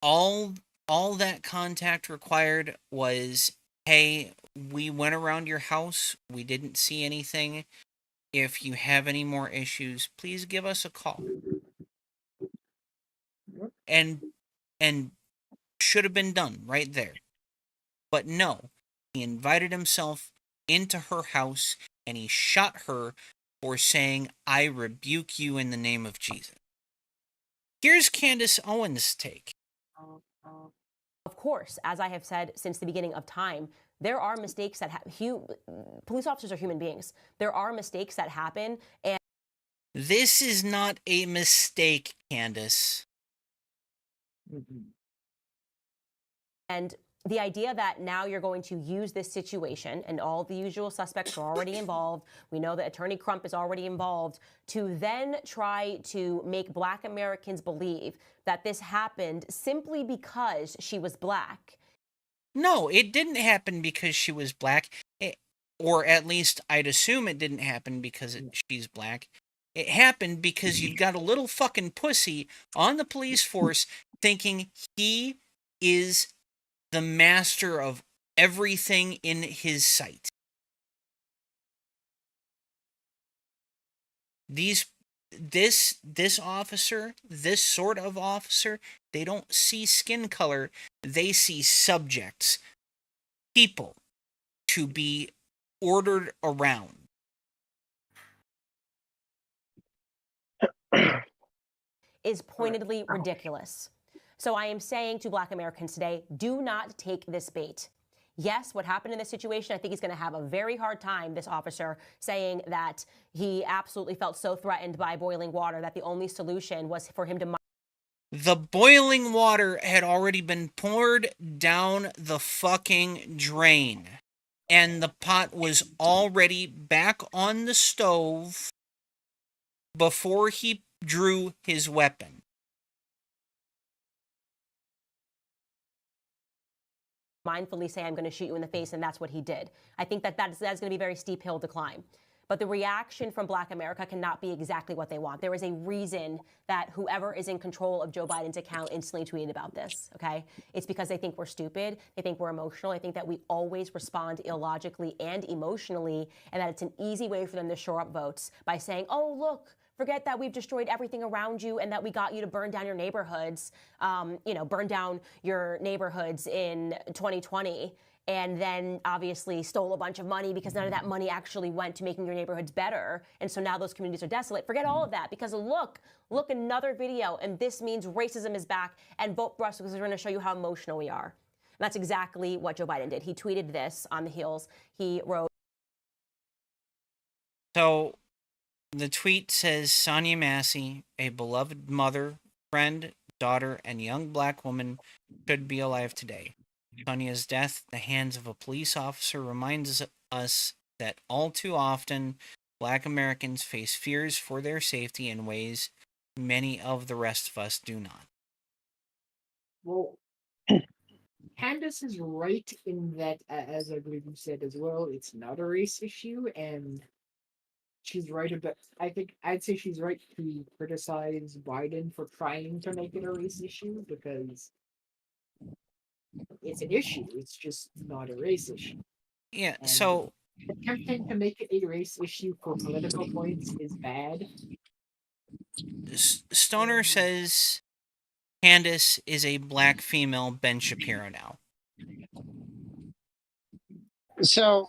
A: All that contact required was, "Hey, we went around your house. We didn't see anything. If you have any more issues, please give us a call." And should have been done right there. But no, he invited himself into her house and he shot her for saying, "I rebuke you in the name of Jesus." Here's Candace Owens' take.
F: Of course, as I have said since the beginning of time, there are mistakes that police officers are human beings. There are mistakes that happen, and
A: this is not a mistake, Candace.
F: And the idea that now you're going to use this situation, and all the usual suspects are already involved, we know that Attorney Crump is already involved, to then try to make Black Americans believe that this happened simply because she was Black.
A: No, it didn't happen because she was Black. Or at least I'd assume it didn't happen because she's Black. It happened because you've got a little fucking pussy on the police force thinking he is the master of everything in his sight. These this officer, this sort of officer, they don't see skin color, they see subjects, people to be ordered around.
F: Is pointedly ridiculous. So I am saying to Black Americans today, do not take this bait. Yes, what happened in this situation, I think he's going to have a very hard time, this officer, saying that he absolutely felt so threatened by boiling water that the only solution was for him to...
A: The boiling water had already been poured down the fucking drain. And the pot was already back on the stove before he drew his weapon.
F: mindfully say, I'm going to shoot you in the face, and that's what he did. I think that's going to be a very steep hill to climb. But the reaction from Black America cannot be exactly what they want. There is a reason that whoever is in control of Joe Biden's account instantly tweeted about this, okay? It's because they think we're stupid. They think we're emotional. I think that we always respond illogically and emotionally, and that it's an easy way for them to shore up votes by saying, oh, look, forget that we've destroyed everything around you and that we got you to burn down your neighborhoods, burn down your neighborhoods in 2020. And then obviously stole a bunch of money because none of that money actually went to making your neighborhoods better. And so now those communities are desolate. Forget all of that because look, another video. And this means racism is back, and vote for us because we're going to show you how emotional we are. And that's exactly what Joe Biden did. He tweeted this on the heels. He wrote.
A: So the tweet says, Sonya Massey, a beloved mother, friend, daughter, and young Black woman, should be alive today. Sonya's death at the hands of a police officer reminds us that all too often Black Americans face fears for their safety in ways many of the rest of us do not.
B: Well, Candace is right in that, as I believe you said as well, it's not a race issue, and she's right about. I think I'd say she's right to criticize Biden for trying to make it a race issue because it's an issue. It's just not a race issue.
A: Yeah,
B: And
A: so
B: attempting to make it a race issue for political points is bad.
A: Stoner says Candace is a Black female Ben Shapiro now.
D: So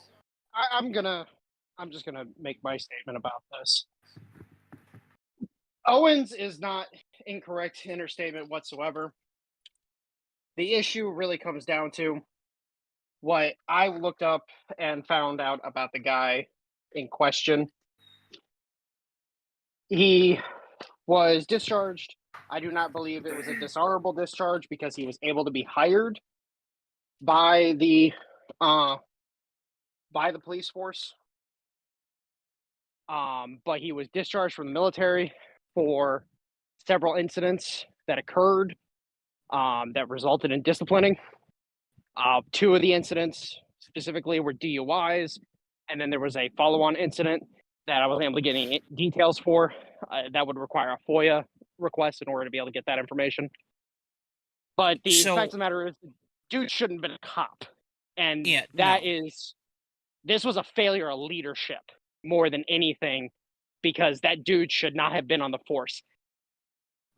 D: I'm just gonna make my statement about this. Owens is not incorrect in her statement whatsoever. The issue really comes down to what I looked up and found out about the guy in question. He was discharged. I do not believe it was a dishonorable discharge because he was able to be hired by the police force. But he was discharged from the military for several incidents that occurred that resulted in disciplining. Two of the incidents specifically were DUIs, and then there was a follow-on incident that I wasn't able to get any details for. That would require a FOIA request in order to be able to get that information. But the fact of the matter is, the dude shouldn't have been a cop. And this was a failure of leadership more than anything, because that dude should not have been on the force.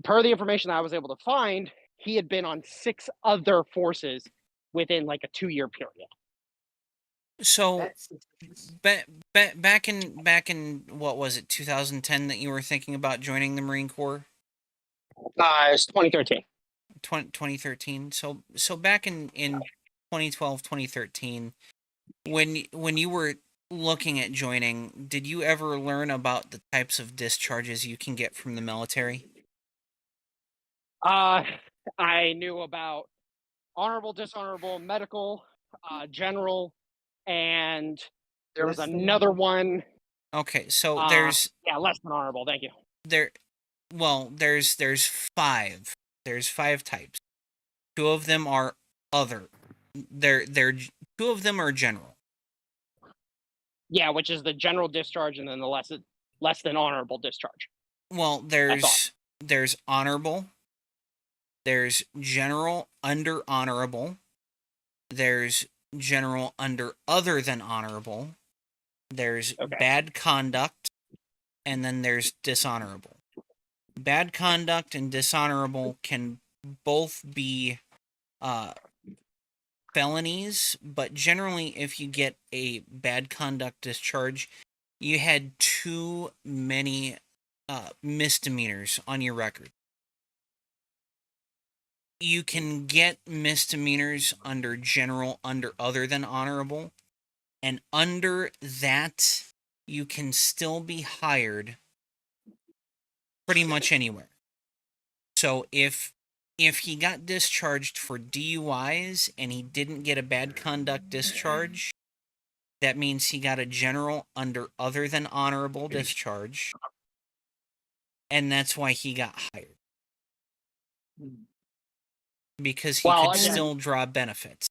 D: Per the information that I was able to find, he had been on 6 other forces within like a 2-year period.
A: So back in what was it, 2010 that you were thinking about joining the Marine Corps?
D: It's 2013.
A: 2013. So back in 2012, 2013, when you were looking at joining, did you ever learn about the types of discharges you can get from the military?
D: I knew about honorable, dishonorable, medical, general, and there was another one.
A: Okay, so there's
D: less than honorable. Thank you.
A: There's 5. There's 5 types. 2 of them are other. They're 2 of them are general.
D: Yeah, which is the general discharge, and then the less than honorable discharge.
A: Well, there's honorable. There's general under honorable. There's general under other than honorable. There's bad conduct, and then there's dishonorable. Bad conduct and dishonorable can both be felonies, but generally, if you get a bad conduct discharge, you had too many misdemeanors on your record. You can get misdemeanors under general, under other than honorable, and under that, you can still be hired pretty much anywhere. So if he got discharged for DUIs and he didn't get a bad conduct discharge, that means he got a general under other than honorable discharge, and that's why he got hired. Because he
D: Well,
A: could
D: again-
A: still draw benefits.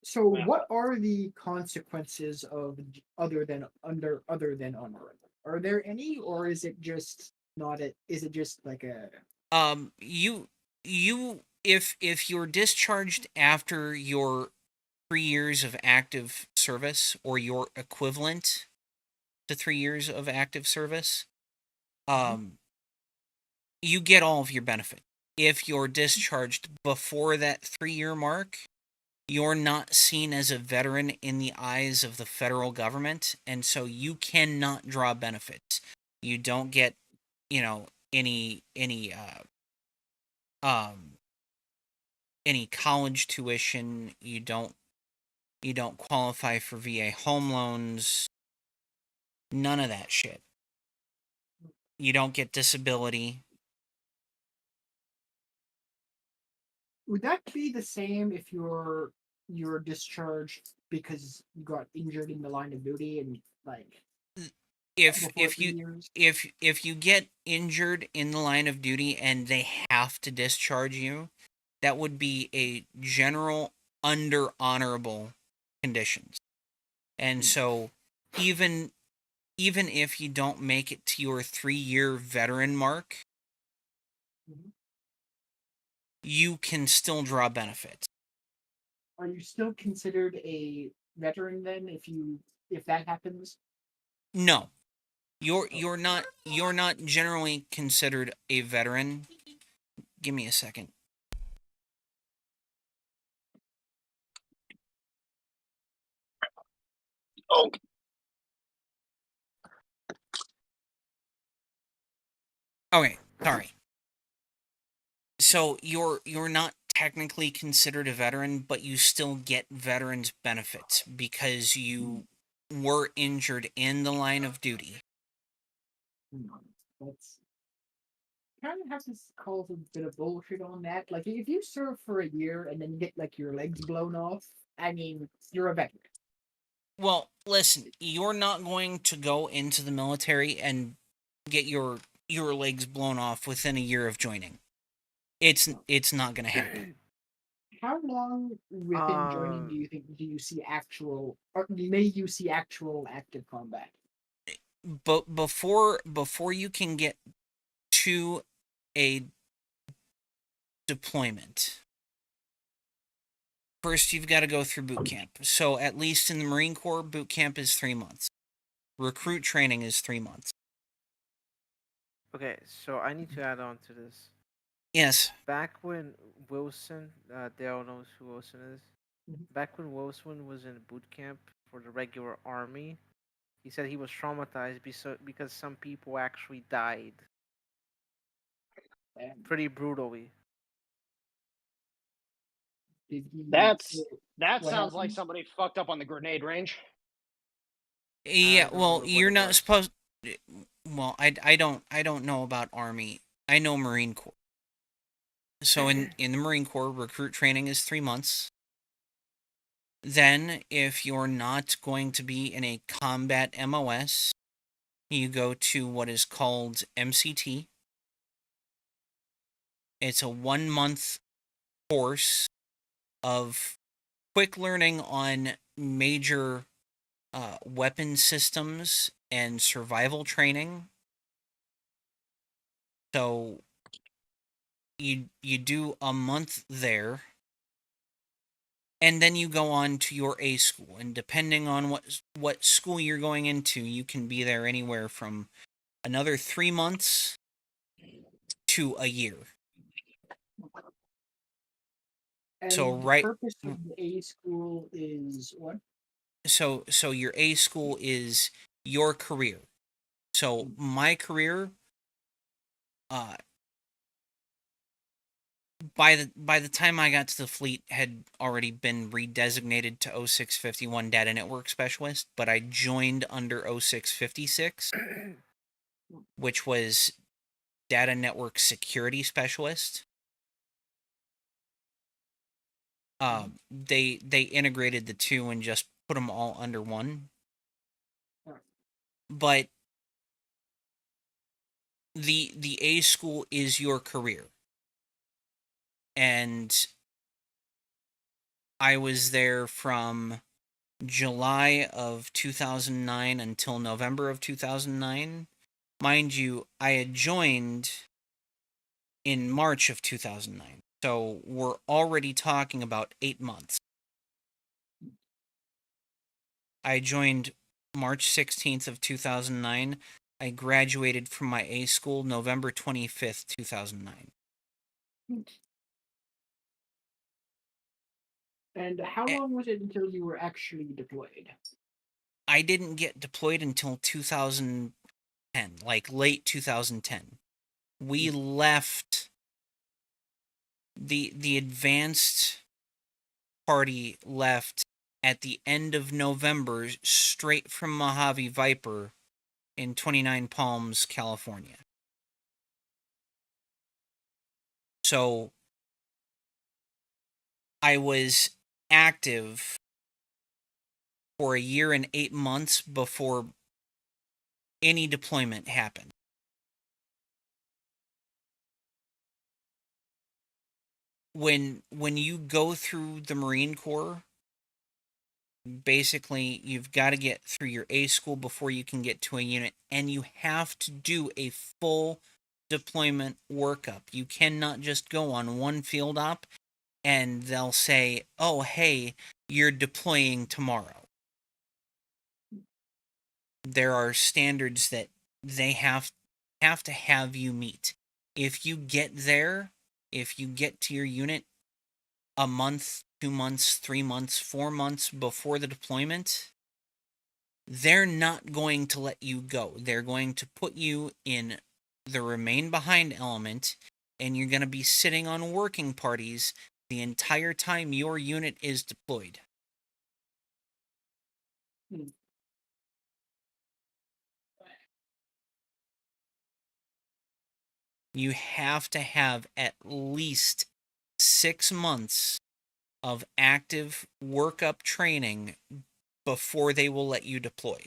B: So,
D: Well-
B: what are the consequences of other than honorable? Are there any, or is it just not a? Is it just like a?
A: You if you're discharged after your 3 years of active service or your equivalent to 3 years of active service, you get all of your benefit. If you're discharged before that 3-year mark, you're not seen as a veteran in the eyes of the federal government, and so you cannot draw benefits. You don't get, any college tuition. You don't qualify for VA home loans. None of that shit. You don't get disability.
B: Would that be the same if you're discharged because you got injured in the line of duty and like
A: If
B: before
A: if
B: 3
A: you
B: years?
A: if you get injured in the line of duty and they have to discharge you, that would be a general under honorable conditions. And so even if you don't make it to your 3-year veteran mark,
B: Mhm.
A: you can still draw benefits.
B: Are you still considered a veteran then if that happens?
A: No. You're not generally considered a veteran. Give me a second.
D: Oh,
A: Okay, sorry. So you're not technically considered a veteran, but you still get veterans benefits because you were injured in the line of duty.
B: That's kind of have to call a bit of bullshit on that. Like if you serve for a year and then you get like your legs blown off, I mean you're a veteran.
A: Well, listen, you're not going to go into the military and get your legs blown off within a year of joining. It's not going to happen.
B: How long within joining do you think do you see actual or may you see actual active combat?
A: But before you can get to a deployment, first you've got to go through boot camp. So at least in the Marine Corps, boot camp is 3 months. Recruit training is 3 months.
C: Okay, so I need to add on to this.
A: Yes.
C: Back when Wilson, Dale knows who Wilson is.
B: Mhm.
C: Back when Wilson was in boot camp for the regular army, he said he was traumatized because some people actually died
B: And
C: pretty brutally.
B: did he
D: that
B: what
D: sounds like
B: happened?
D: somebody fucked up on the grenade range.
A: Yeah,
C: don't
A: well,
C: know
A: you're
C: what it
A: not
C: was.
A: supposed. Well, I don't know about Army. I know Marine Corps. So in the Marine Corps, recruit training is 3 months. Then, if you're not going to be in a combat MOS, you go to what is called MCT. It's a 1-month course of quick learning on major weapon systems and survival training. So you do a month there, and then you go on to your A school. And depending on what school you're going into, you can be there anywhere from another 3 months to a year.
B: And
A: So
B: the
A: right,
B: purpose of the A school is what?
A: so your A school is your career. So my career, uh, by the time I got to the fleet, had already been redesignated to 0651 Data Network Specialist, but I joined under 0656, which was Data Network Security Specialist. They integrated the two and just put them all under one. But the A school is your career. And I was there from July of 2009 until November of 2009. Mind you, I had joined in March of 2009. So we're already talking about 8 months. I joined March 16th of 2009. I graduated from my A school November 25th, 2009.
B: And how long was it until you were actually deployed?
A: I didn't get deployed until 2010, like late 2010. We left the advanced party left at the end of November straight from Mojave Viper in 29 Palms, California. So I was active for a year and 8 months before any deployment happened. When you go through the Marine Corps, basically you've got to get through your A school before you can get to a unit, and you have to do a full deployment workup. You cannot just go on one field op and they'll say, "Oh, hey, you're deploying tomorrow." There are standards that they have to have you meet. If you get there, if you get to your unit a month, 2 months, 3 months, 4 months before the deployment, they're not going to let you go. They're going to put you in the remain behind element, and you're going to be sitting on working parties the entire time your unit is deployed. You have to have at least 6 months of active workup training before they will let you deploy.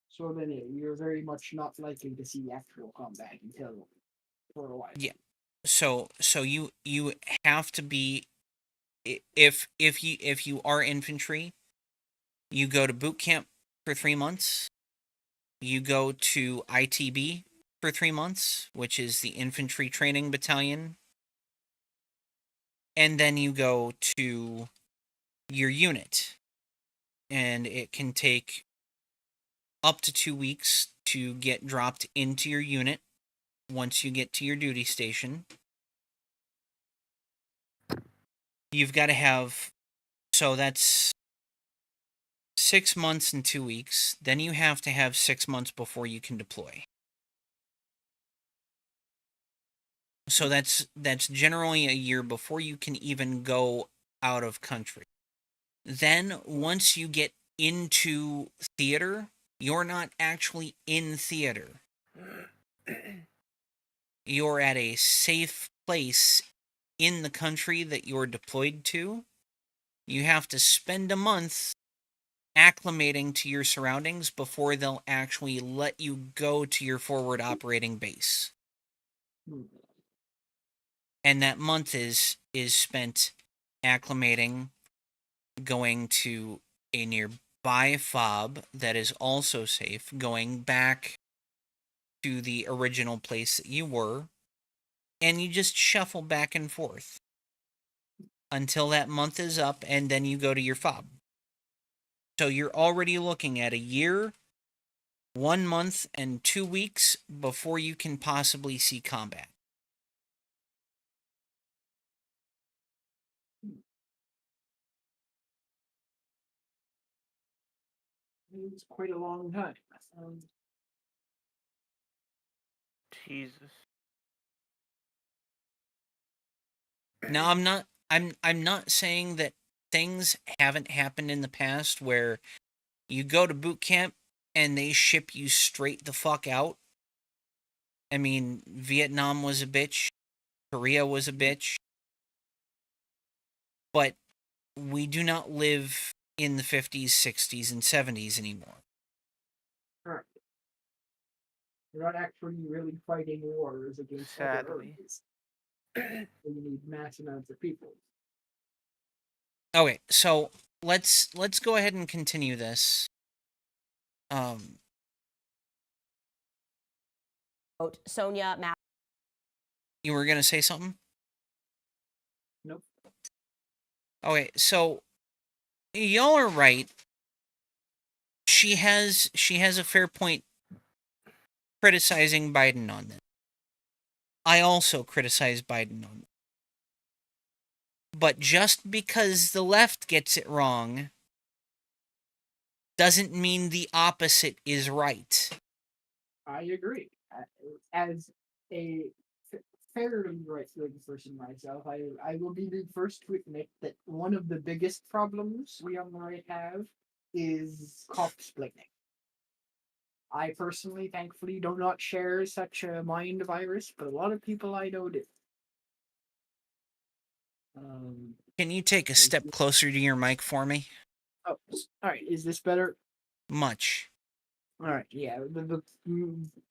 B: So then you're very much not likely to see actual combat until for a while.
A: Yeah. So you have to be, if you are infantry, you go to boot camp for 3 months. You go to ITB for 3 months, which is the infantry training battalion. And then you go to your unit. And it can take up to 2 weeks to get dropped into your unit once you get to your duty station. You've got to have, so that's 6 months and 2 weeks. Then you have to have 6 months before you can deploy. So that's generally a year before you can even go out of country. Then once you get into theater, you're not actually in theater. You're at a safe place in the country that you're deployed to. You have to spend a month acclimating to your surroundings before they'll actually let you go to your forward operating base. And that month is spent acclimating, going to a nearby fob that is also safe, going back to the original place that you were, and you just shuffle back and forth until that month is up, and then you go to your fob. So you're already looking at a year, 1 month, and 2 weeks before you can possibly see combat.
B: It's quite a long time.
C: Jesus.
A: Now I'm not saying that things haven't happened in the past where you go to boot camp and they ship you straight the fuck out. I mean, Vietnam was a bitch, Korea was a bitch, but we do not live in the 50s, 60s, and 70s anymore.
B: Alright. You're not actually really fighting wars against other
C: Sadly.
B: armies. You need mass amounts of people.
A: Okay, so let's go ahead and continue this.
F: Sonya, Matt.
A: You were gonna say something?
B: Nope.
A: Okay, so y'all are right. She has a fair point criticizing Biden on this. I also criticize Biden on this. But just because the left gets it wrong doesn't mean the opposite is right.
B: I agree. As a fairly right-wing person myself, I will be the first to admit that one of the biggest problems we on the right have is cop splitting. I personally, thankfully, do not share such a mind virus, but a lot of people I know do.
A: Can you take a step closer to your mic for me?
B: Oh, all right. Is this better?
A: Much.
B: All right. Yeah.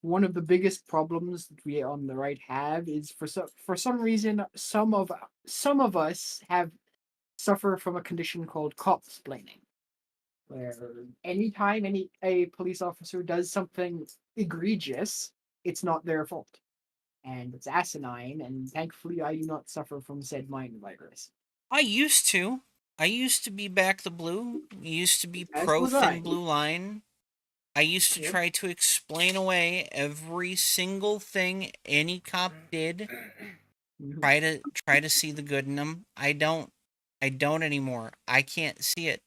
B: One of the biggest problems that we on the right have is for some reason some of us have suffer from a condition called cop splaining, where anytime a police officer does something egregious, it's not their fault, and it's asinine. And thankfully, I do not suffer from said mind virus.
A: I used to. I used to be back the blue. Used to be
B: As
A: pro
B: was I.
A: thin blue line. I used to
B: Yep.
A: try to explain away every single thing any cop did.
B: Mhm.
A: Try to see the good in them. I don't anymore. I can't see it.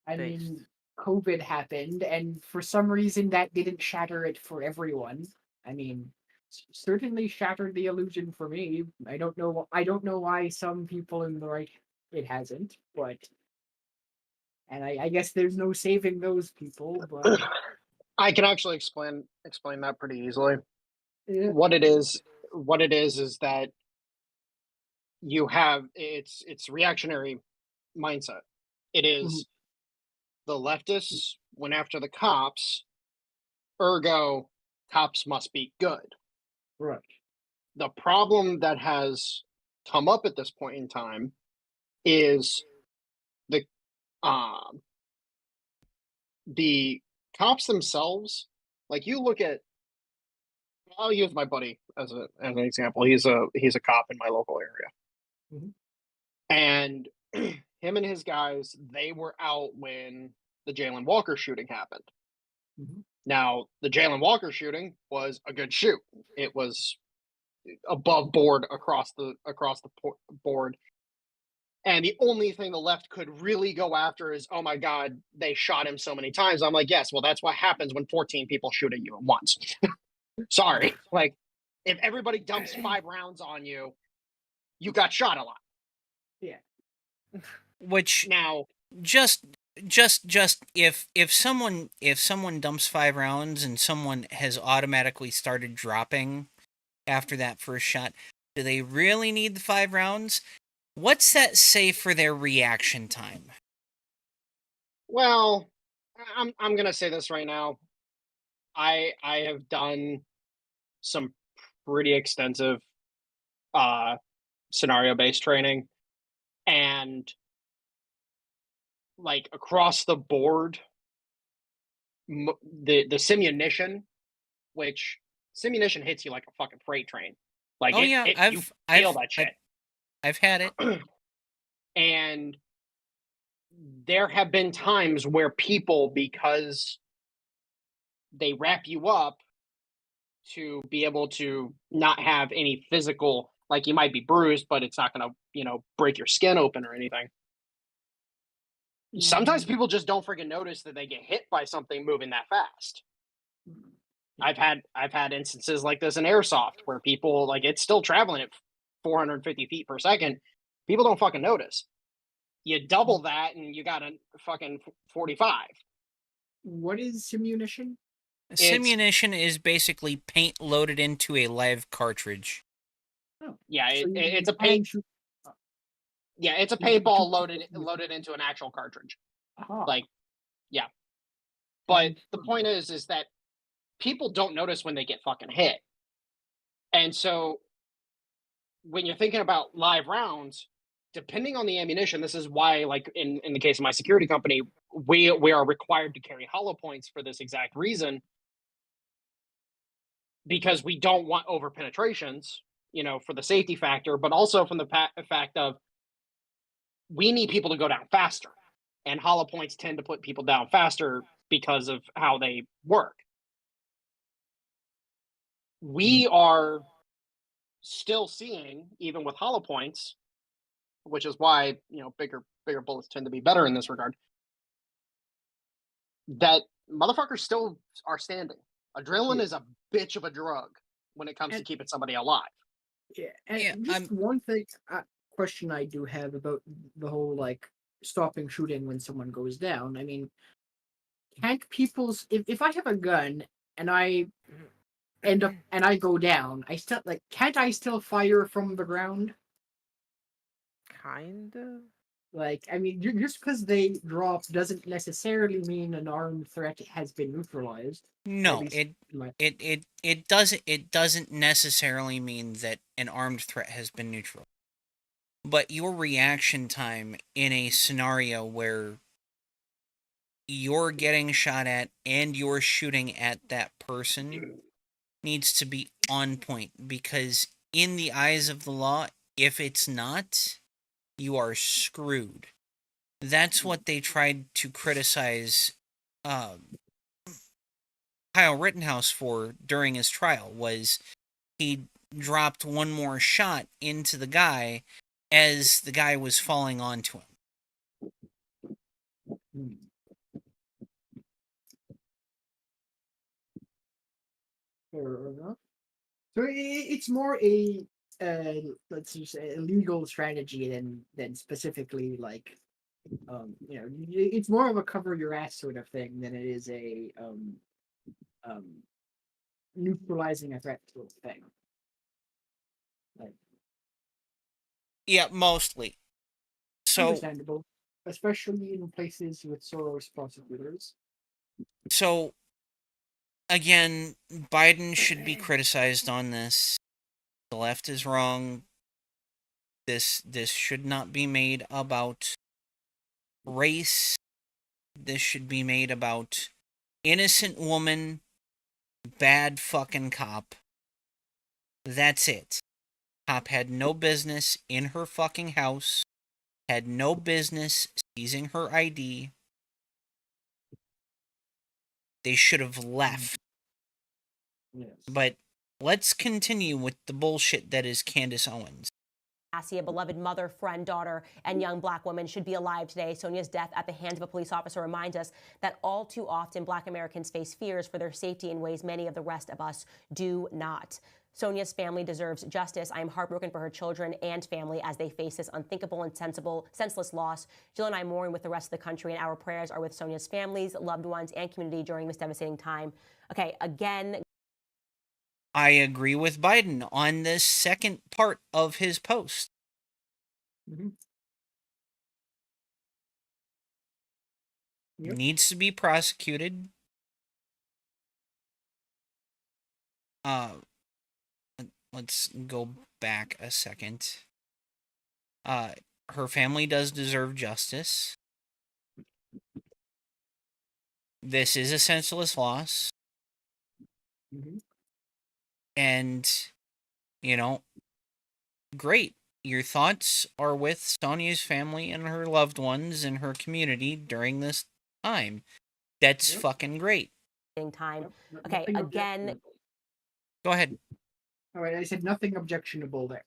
B: I
C: Based.
B: mean, COVID happened, and for some reason that didn't shatter it for everyone. I mean, certainly shattered the illusion for me. I don't know. I don't know why some people in the right it hasn't, but and I guess there's no saving those people. But
D: I can actually explain that pretty easily.
B: yeah.
D: What it is that you have it's reactionary mindset. It is the leftists went after the cops, ergo cops must be good.
B: Right.
D: The problem that has come up at this point in time is um the cops themselves. Like, you look at, I'll use my buddy as an example. He's a cop in my local area.
B: Mhm.
D: And him and his guys, they were out when the Jalen Walker shooting happened.
B: Mhm.
D: Now, the Jalen Walker shooting was a good shoot. It was above board across the board. And the only thing the left could really go after is, oh my God, they shot him so many times. I'm like, yes, well, that's what happens when 14 people shoot at you at once. Sorry. Like, if everybody dumps 5 rounds on you, you got shot a lot.
B: Yeah.
A: Which
D: Now,
A: just if someone dumps 5 rounds and someone has automatically started dropping after that first shot, do they really need the 5 rounds? What's that say for their reaction time?
D: well, I'm gonna say this right now. I have done some pretty extensive scenario based training, and like across the board, the simunition, which simunition hits you like a fucking freight train. Like,
A: Oh yeah,
D: you feel that shit.
A: I've had it.
D: And there have been times where people, because they wrap you up to be able to not have any physical, like you might be bruised, but it's not going to, break your skin open or anything. Sometimes people just don't freaking notice that they get hit by something moving that fast. I've had instances like this in airsoft where people, like, it's still traveling at 450 feet per second. People don't fucking notice. You double that and you got a fucking 45.
B: What is simunition?
A: Simunition is basically paint loaded into a live cartridge.
B: Oh,
D: Yeah,
B: so
D: it's
B: you
D: a paint.
B: can shoot-
D: Yeah, it's a
B: you can
D: paintball
B: shoot-
D: loaded into an actual cartridge.
B: Aha.
D: Like, yeah. But
B: And-
D: the point is that people don't notice when they get fucking hit. And so when you're thinking about live rounds, depending on the ammunition, this is why, like in the case of my security company, we are required to carry hollow points for this exact reason, because we don't want over penetrations, for the safety factor, but also from the fact of we need people to go down faster, and hollow points tend to put people down faster because of how they work. We are still seeing, even with hollow points, which is why bigger bullets tend to be better in this regard, that motherfuckers still are standing. Adrenaline is a bitch of a drug when it comes to keeping somebody alive.
B: Yeah, and
A: Yeah,
B: just one thing, question I do have about the whole like stopping shooting when someone goes down. I mean, can't people's if I have a gun and I end up and I go down, I still can't I still fire from the ground?
C: Kinda.
B: Like, I mean, just because they drop doesn't necessarily mean an armed threat has been neutralized.
A: No,
B: least
A: it
B: in my-
A: it doesn't necessarily mean that an armed threat has been neutral. But your reaction time in a scenario where you're getting shot at and you're shooting at that person needs to be on point, because in the eyes of the law, if it's not, you are screwed. That's what they tried to criticize Kyle Rittenhouse for during his trial, was he dropped one more shot into the guy as the guy was falling onto him.
B: Hmm. Fair enough. So it's more a let's just say a legal strategy than specifically like it's more of a cover your ass sort of thing than it is a um neutralizing a threat sort of thing. Like,
A: Yeah, mostly. So,
B: understandable, especially in places with Soros prosecutors.
A: so again, Biden should be criticized on this. The left is wrong. This should not be made about race. This should be made about innocent woman, bad fucking cop. That's it. Cop had no business in her fucking house, had no business seizing her ID. They should have left.
B: Yes.
A: But let's continue with the bullshit that is Candace Owens.
F: Massey, a beloved mother, friend, daughter, and young black woman, should be alive today. Sonya's death at the hands of a police officer reminds us that all too often black Americans face fears for their safety in ways many of the rest of us do not. Sonya's family deserves justice. I am heartbroken for her children and family as they face this unthinkable and senseless loss. Jill and I mourn with the rest of the country, and our prayers are with Sonya's families, loved ones, and community during this devastating time. Okay, again,
A: I agree with Biden on this second part of his post.
B: Mm-hmm. Yep.
A: Needs to be prosecuted. Let's go back a second. Her family does deserve justice. This is a senseless loss.
B: Mm-hmm.
A: And, great. your thoughts are with Sonya's family and her loved ones and her community during this time. That's
B: Yep.
A: fucking great.
F: time.
B: Yep,
F: Okay,
B: nothing
F: again,
B: objectionable.
A: Go ahead.
B: All right, I said nothing objectionable there.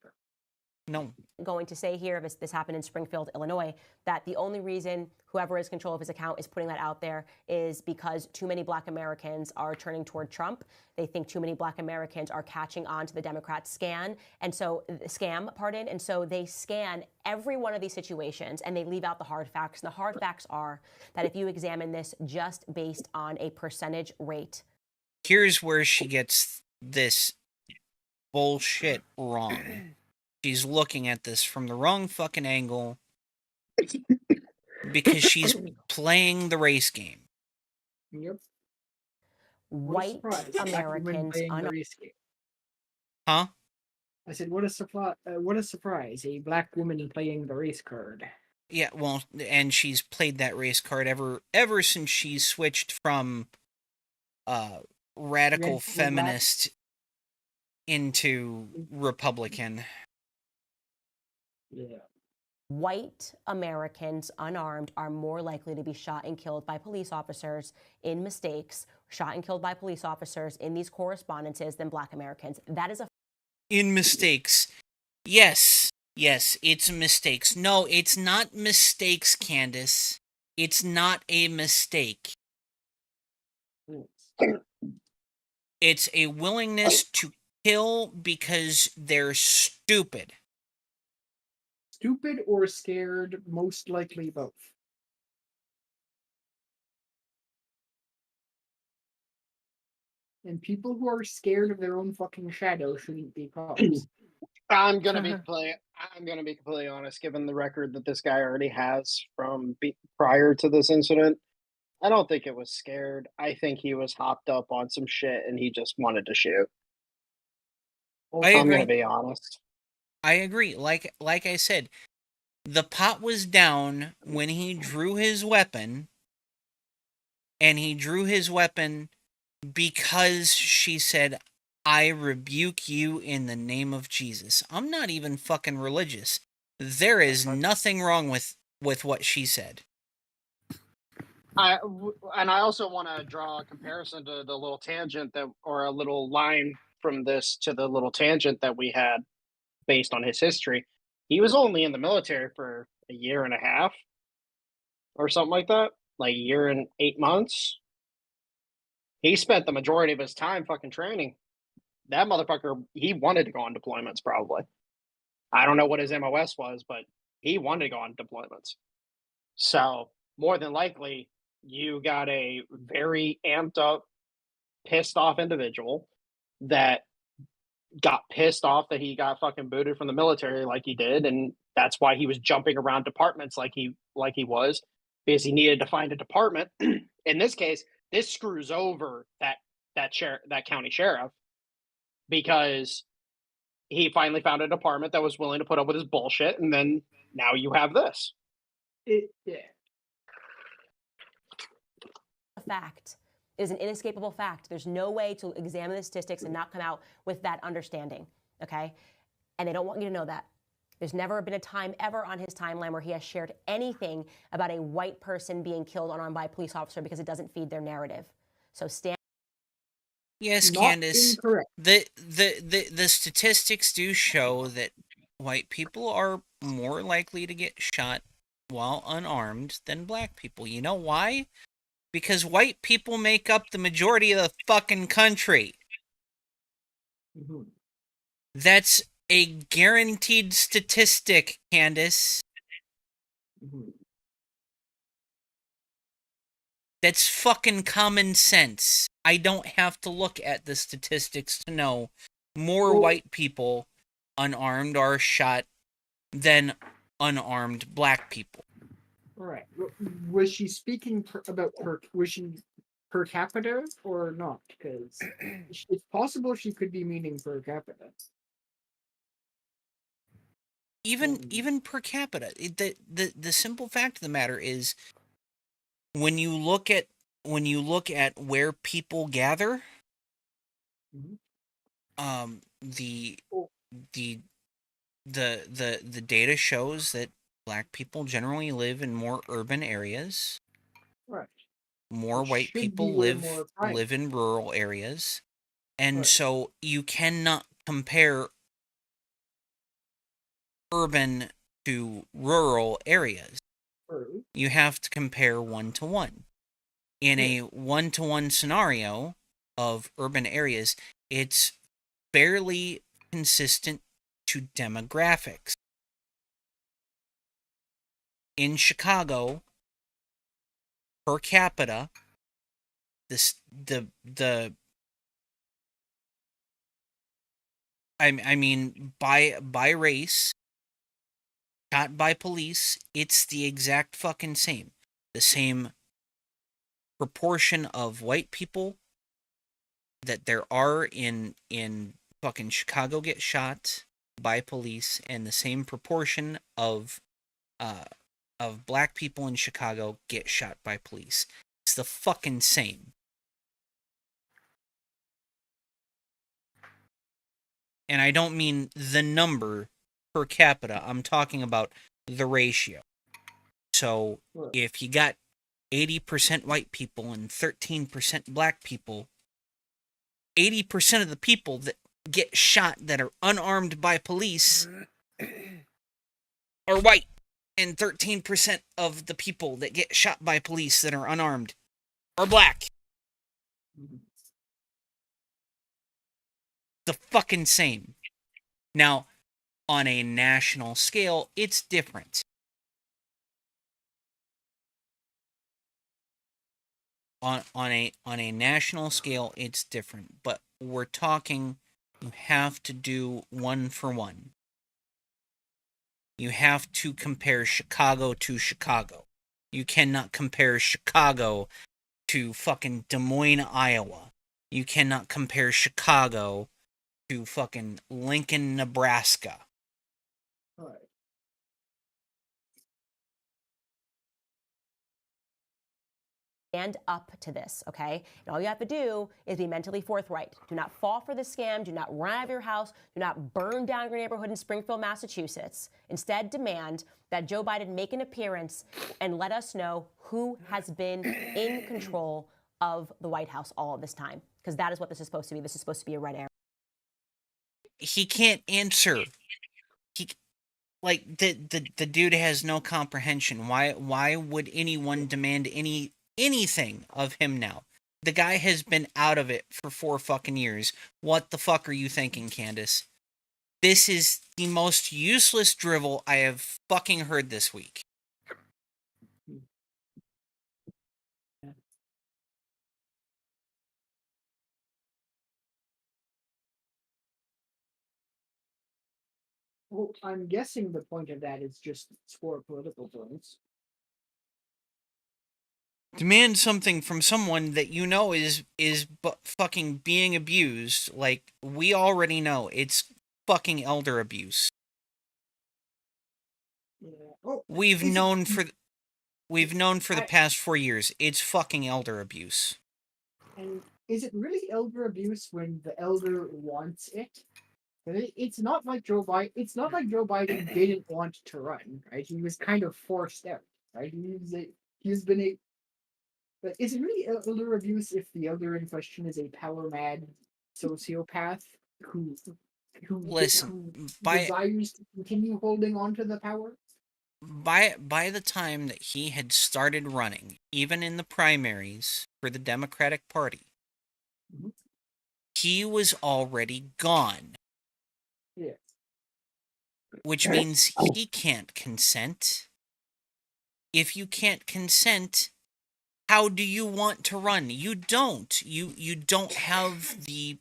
A: No.
F: going to say here, this happened in Springfield, Illinois, that the only reason whoever is control of his account is putting that out there is because too many Black Americans are turning toward Trump. They think too many Black Americans are catching on to the Democrat scam, and so they scan every one of these situations and they leave out the hard facts. And the hard facts are that if you examine this just based on a percentage rate,
A: Here's where she gets this bullshit wrong. She's looking at this from the wrong fucking angle because she's playing the race game.
B: Yep.
F: white
B: surprise, Black women
F: Americans
B: playing the race game.
A: Huh?
B: I said, what a surprise! A black woman playing the race card.
A: Yeah, well, and she's played that race card ever since she switched from radical
B: Red to
A: feminist into Republican.
B: Yeah.
F: White Americans unarmed are more likely to be shot and killed by police officers in mistakes, shot and killed by police officers in these correspondences than Black Americans. That is a
A: In mistakes. Yes, it's mistakes. No, it's not mistakes, Candace. It's not a mistake. It's a willingness to kill because they're stupid.
B: Stupid or scared, most likely both. And people who are scared of their own fucking shadow shouldn't be cops.
D: I'm gonna be completely honest. Given the record that this guy already has from prior to this incident, I don't think it was scared. I think he was hopped up on some shit and he just wanted to shoot.
A: I
D: I'm
A: agree.
D: gonna be honest.
A: I agree. Like I said, the pot was down when he drew his weapon, and he drew his weapon because she said, "I rebuke you in the name of Jesus." I'm not even fucking religious. There is nothing wrong with what she said.
D: I also want to draw a comparison to the little tangent or a little line from this to the little tangent that we had based on his history. He was only in the military for a year and a half or something like that, like a year and 8 months. He spent the majority of his time fucking training. That motherfucker, he wanted to go on deployments probably. I don't know what his MOS was, but he wanted to go on deployments. So more than likely, you got a very amped up, pissed off individual that got pissed off that he got fucking booted from the military like he did, and that's why he was jumping around departments like he was, because he needed to find a department. In this case, this screws over that county sheriff, because he finally found a department that was willing to put up with his bullshit, and then now you have this.
B: Yeah.
F: a fact. It is an inescapable fact. There's no way to examine the statistics and not come out with that understanding, okay? And they don't want you to know that. There's never been a time ever on his timeline where he has shared anything about a white person being killed unarmed by a police officer because it doesn't feed their narrative. So stand.
A: Yes,
B: Not
A: Candace.
B: incorrect.
A: The statistics do show that white people are more likely to get shot while unarmed than black people. You know why? Because white people make up the majority of the fucking country.
B: Mhm.
A: That's a guaranteed statistic, Candace.
B: Mhm.
A: That's fucking common sense. I don't have to look at the statistics to know more
B: Well-
A: white people unarmed are shot than unarmed black people.
B: All right. Was she speaking was she per capita or not? Because it's possible she could be meaning per capita.
A: Even per capita, the simple fact of the matter is, when you look at where people gather,
B: Mhm.
A: the
B: Oh.
A: the the data shows that black people generally live in more urban areas.
B: Right.
A: More
B: Which
A: white
B: should be
A: people
B: way
A: live
B: more private.
A: in rural areas. And
B: Right.
A: so you cannot compare urban to rural areas.
B: True.
A: You have to compare 1-to-1. In
B: Yeah.
A: a 1-to-1 scenario of urban areas, it's fairly consistent to demographics. In Chicago, per capita, the I mean by race, shot by police, it's the exact fucking same. The same proportion of white people that there are in fucking Chicago get shot by police, and the same proportion uh of black people in Chicago get shot by police. It's the fucking same. And I don't mean the number per capita. I'm talking about the ratio. So
B: Right.
A: if you got 80% white people and 13% black people, 80% of the people that get shot that are unarmed by police are white, and 13% of the people that get shot by police that are unarmed are black.
B: Mhm.
A: The fucking same. Now, on a national scale, it's different. On a national scale, it's different. But we're talking, you have to do 1-for-1. You have to compare Chicago to Chicago. You cannot compare Chicago to fucking Des Moines, Iowa. You cannot compare Chicago to fucking Lincoln, Nebraska.
B: Right.
F: Stand up to this, okay? And all you have to do is be mentally forthright. Do not fall for the scam. Do not run out of your house. Do not burn down your neighborhood in Springfield, Massachusetts. Instead, demand that Joe Biden make an appearance and let us know who has been in control of the White House all of this time. Because that is what this is supposed to be. This is supposed to be a red area.
A: He can't answer. He like the dude has no comprehension. Why would anyone demand anything of him now? The guy has been out of it for 4 fucking years. What the fuck are you thinking, Candace? This is the most useless drivel I have fucking heard this week.
B: Well, I'm guessing the point of that is just score political points.
A: Demand something from someone that you know is fucking being abused. Like, we already know it's fucking elder abuse.
B: Yeah. Oh,
A: We've
B: is it-
A: known for the
B: I-
A: past 4 years it's fucking elder abuse.
B: And is it really elder abuse when the elder wants it? It's not like Joe Biden. It's not like Joe Biden didn't want to run, right? He was kind of forced out, right? He's been a. But is it really elder abuse if the elder in question is a power mad sociopath who
A: Listen,
B: who
A: by
B: desires to continue holding on to the power?
A: by the time that he had started running, even in the primaries for the Democratic Party,
B: Mhm.
A: he was already gone,
B: Yeah.
A: which means he can't consent. If you can't consent, how do you want to run? You don't. You don't have the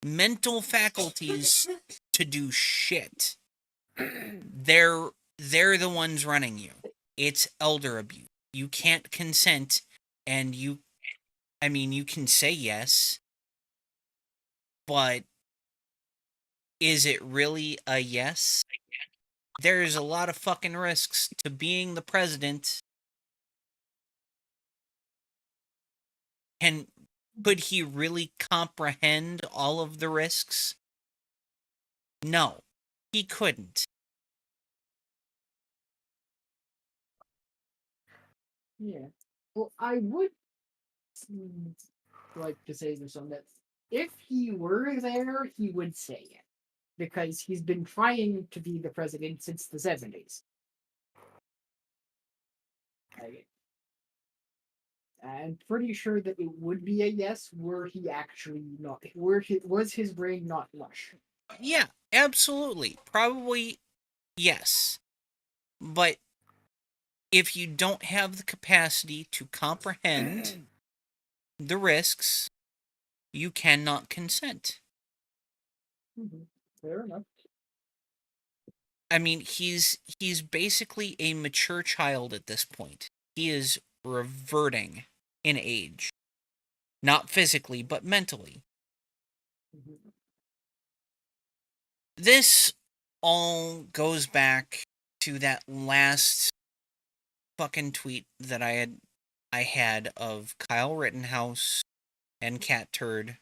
A: mental faculties to do shit. They're the ones running you. It's elder abuse. You can't consent, and you can say yes, but is it really a yes? There's a lot of fucking risks to being the president. And could he really comprehend all of the risks? No. he couldn't.
B: Yeah. Well, I would like to say this on that. If he were there, he would say it. Because he's been trying to be the president since the 70s. I'm pretty sure that it would be a yes were he actually not, was his brain not lush.
A: Yeah, absolutely. Probably yes. But if you don't have the capacity to comprehend the risks, you cannot consent.
B: Fair enough.
A: I mean, he's basically a mature child at this point. He is reverting in age. Not physically, but mentally. This all goes back to that last fucking tweet that I had of Kyle Rittenhouse and Cat Turd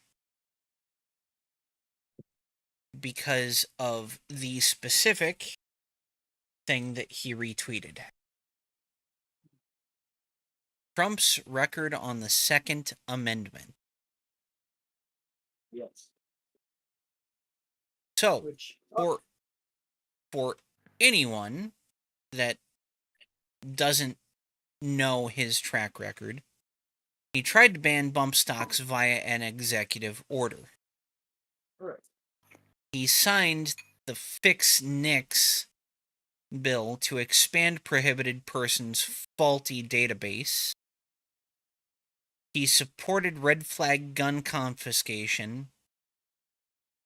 A: because of the specific thing that he retweeted. Trump's record on the Second Amendment.
B: Yes.
A: So,
B: Which
A: for anyone that doesn't know his track record, he tried to ban bump stocks via an executive order.
B: right.
A: He signed the Fix Nix bill to expand prohibited persons' faulty database. He supported red flag gun confiscation,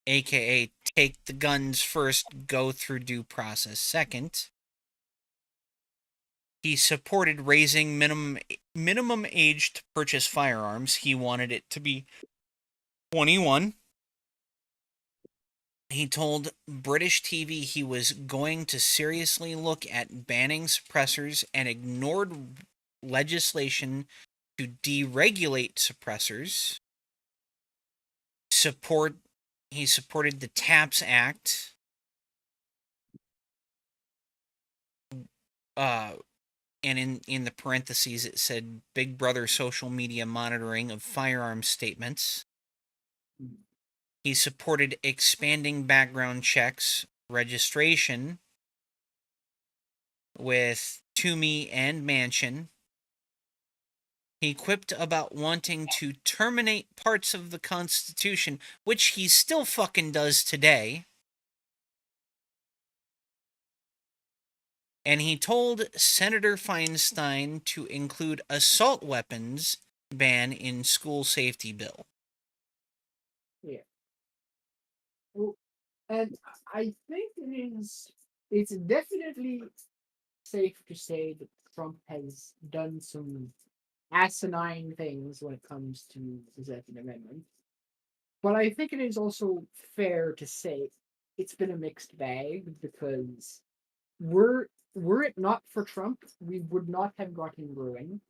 A: aka take the guns first, go through due process second. He supported raising minimum age to purchase firearms. He wanted it to be 21. He told British TV he was going to seriously look at banning suppressors and ignored legislation to deregulate suppressors. He supported the TAPS Act. And in the parentheses it said Big Brother social media monitoring of firearms statements. He supported expanding background checks registration with Toomey and Manchin. He quipped about wanting to terminate parts of the Constitution, which he still fucking does today. And he told Senator Feinstein to include assault weapons ban in school safety bill.
B: Yeah. Well, and I think it's definitely safe to say that Trump has done some asinine things when it comes to the Second Amendment. But I think it is also fair to say it's been a mixed bag because were it not for Trump, we would not have gotten Bruin,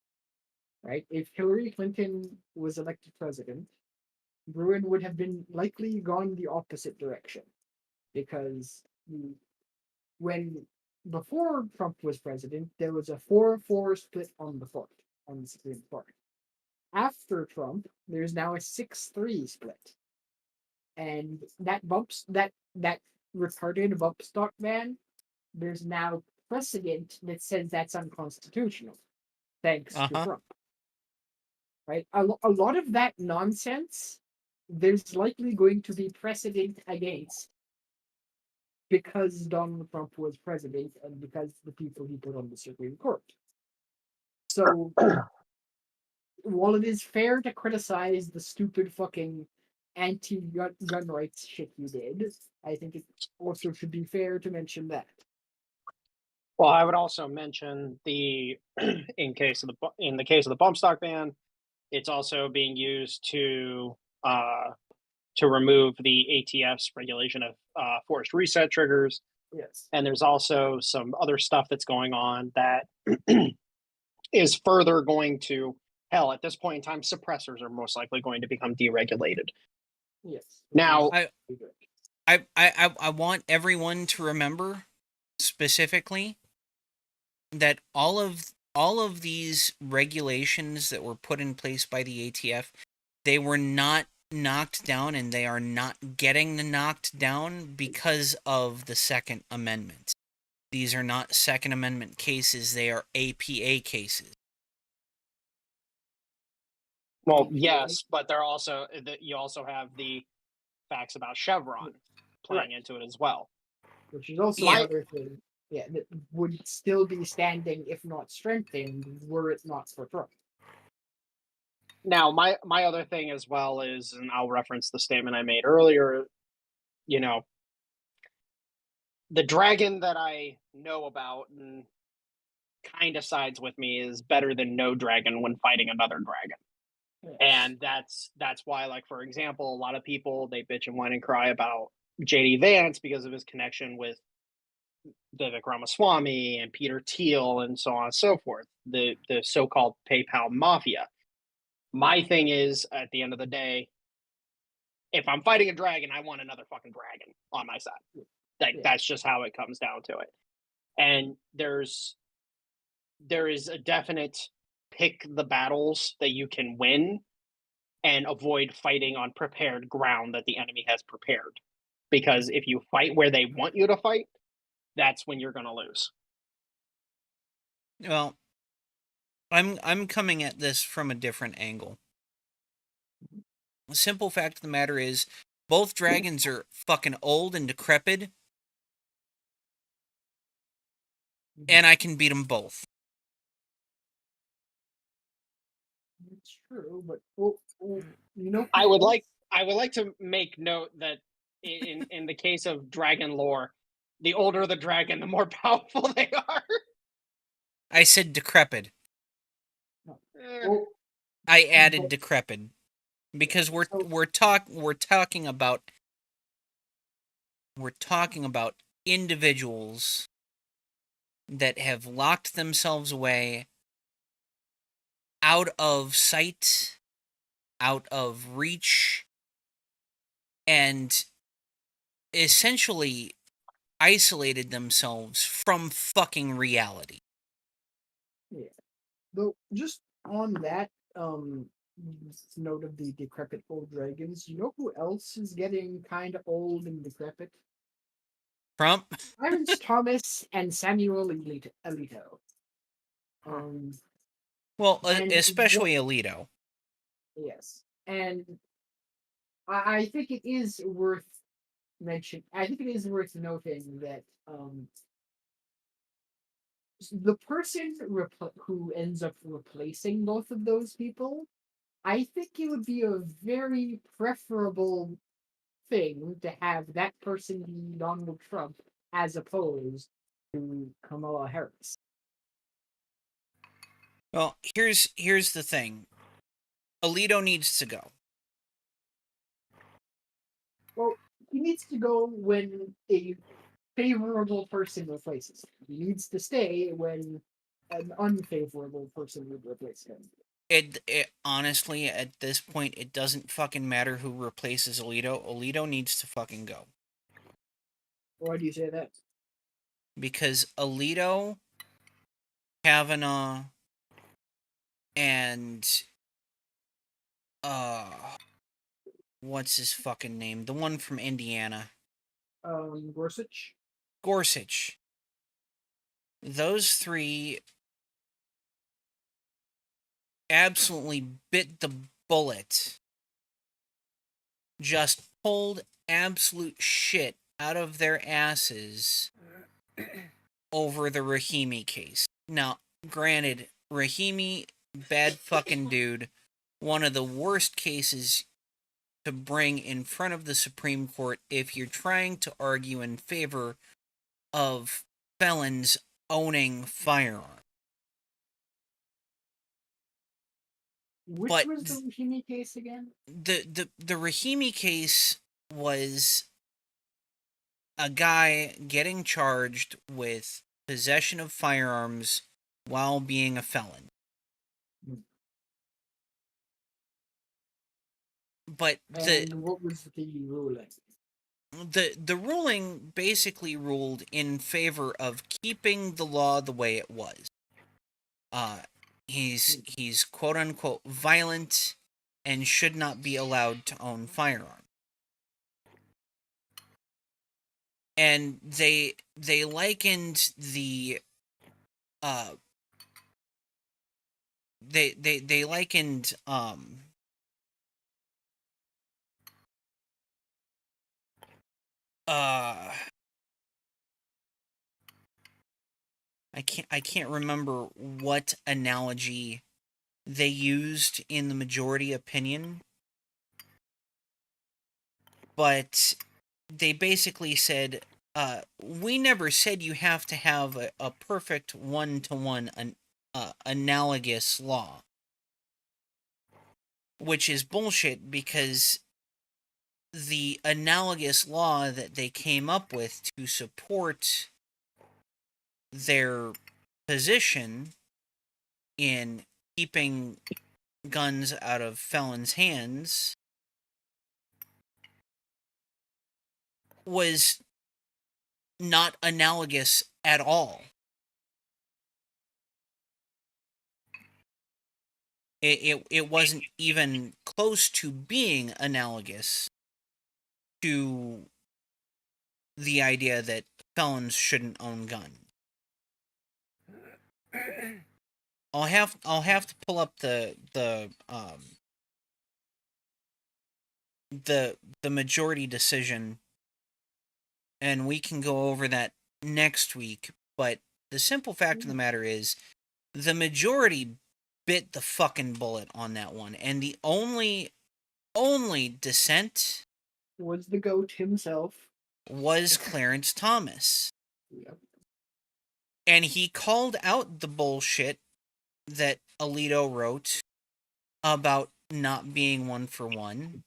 B: right? If Hillary Clinton was elected president, Bruin would have been likely gone the opposite direction because when before Trump was president, there was a 4-4 split on the Supreme Court. After Trump, there's now a 6-3 split, and that retarded bump stock ban. There's now precedent that says that's unconstitutional, thanks to Trump. Right, a lot of that nonsense. There's likely going to be precedent against because Donald Trump was president and because the people he put on the Supreme Court. So, while it is fair to criticize the stupid fucking anti-gun rights shit you did, I think it also should be fair to mention that.
G: Well, I would also mention in the case of the bump stock ban, it's also being used to remove the ATF's regulation of forced reset triggers.
B: Yes.
G: And there's also some other stuff that's going on that is further going to, hell, at this point in time, suppressors are most likely going to become deregulated.
B: Yes.
G: Now,
A: I want everyone to remember specifically that all of these regulations that were put in place by the ATF, they were not knocked down, and they are not getting knocked down because of the Second Amendment. These are not Second Amendment cases, they are APA cases.
G: Well, yes, but they're also you also have the facts about Chevron playing into it as well.
B: Which is also
A: Yeah.
B: another thing. Yeah, that would still be standing if not strengthened were it not for Trump.
G: Now, my other thing as well is, and I'll reference the statement I made earlier, you know, the dragon that I know about and kind of sides with me is better than no dragon when fighting another dragon.
B: Yes.
G: And that's why, like, for example, a lot of people, they bitch and whine and cry about JD Vance because of his connection with Vivek Ramaswamy and Peter Thiel and so on and so forth, the so-called PayPal mafia. My thing is, at the end of the day, if I'm fighting a dragon, I want another fucking dragon on my side. That's just how it comes down to it. And there is a definite pick the battles that you can win and avoid fighting on prepared ground that the enemy has prepared. Because if you fight where they want you to fight, that's when you're going to lose.
A: Well, I'm coming at this from a different angle. The simple fact of the matter is, both dragons are fucking old and decrepit, and I can beat them both.
B: It's true, but you know,
G: I would like to make note that in the case of dragon lore, the older the dragon, the more powerful they are.
A: I said decrepit.
B: Well,
A: I added decrepit because we're talking about individuals that have locked themselves away out of sight, out of reach, and essentially isolated themselves from fucking reality.
B: yeah. Though, just on that note of the decrepit old dragons, you know who else is getting kind of old and decrepit?
A: Trump?
B: Clarence Thomas and Samuel Alito.
A: Well,
B: and
A: especially Alito.
B: Yes, and I think it is worth mention. I think it is worth noting that the person who ends up replacing both of those people, I think it would be a very preferable thing to have that person be Donald Trump as opposed to Kamala Harris.
A: Well, here's the thing. Alito needs to go.
B: Well, he needs to go when a favorable person replaces him. He needs to stay when an unfavorable person would replace him.
A: It honestly, at this point, it doesn't fucking matter who replaces Alito. Alito needs to fucking go.
B: Why do you say that?
A: Because Alito, Kavanaugh, and what's his fucking name? The one from Indiana.
B: Gorsuch.
A: Gorsuch. Those three absolutely bit the bullet. Just pulled absolute shit out of their asses over the Rahimi case. Now, granted, Rahimi, bad fucking dude, one of the worst cases to bring in front of the Supreme Court if you're trying to argue in favor of felons owning firearms.
B: Which
A: But
B: was the Rahimi case again?
A: The Rahimi case was a guy getting charged with possession of firearms while being a felon. But
B: And what was the ruling?
A: the ruling basically ruled in favor of keeping the law the way it was. He's quote unquote violent and should not be allowed to own firearms. And they likened the they likened I can't remember what analogy they used in the majority opinion, but they basically said, we never said you have to have a perfect one-to-one analogous law, which is bullshit because the analogous law that they came up with to support their position in keeping guns out of felons' hands was not analogous at all. It wasn't even close to being analogous to the idea that felons shouldn't own guns. I'll have to pull up the majority decision, and we can go over that next week. But the simple fact of the matter is, the majority bit the fucking bullet on that one, and the only dissent
B: Was the goat himself.
A: was Clarence Thomas.
B: Yep.
A: And he called out the bullshit that Alito wrote about not being one for one,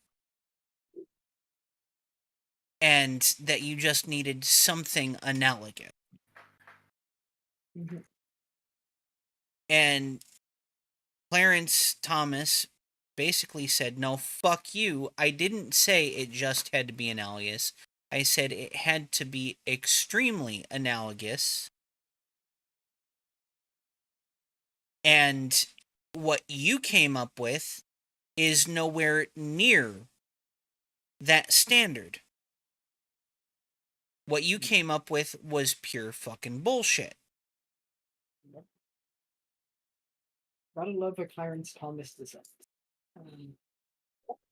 A: and that you just needed something analogous.
B: Mm-hmm.
A: And Clarence Thomas basically said, no, fuck you. I didn't say it just had to be analogous. I said it had to be extremely analogous. And what you came up with is nowhere near that standard. What you came up with was pure fucking bullshit.
B: Gotta love a Clarence Thomas dissent.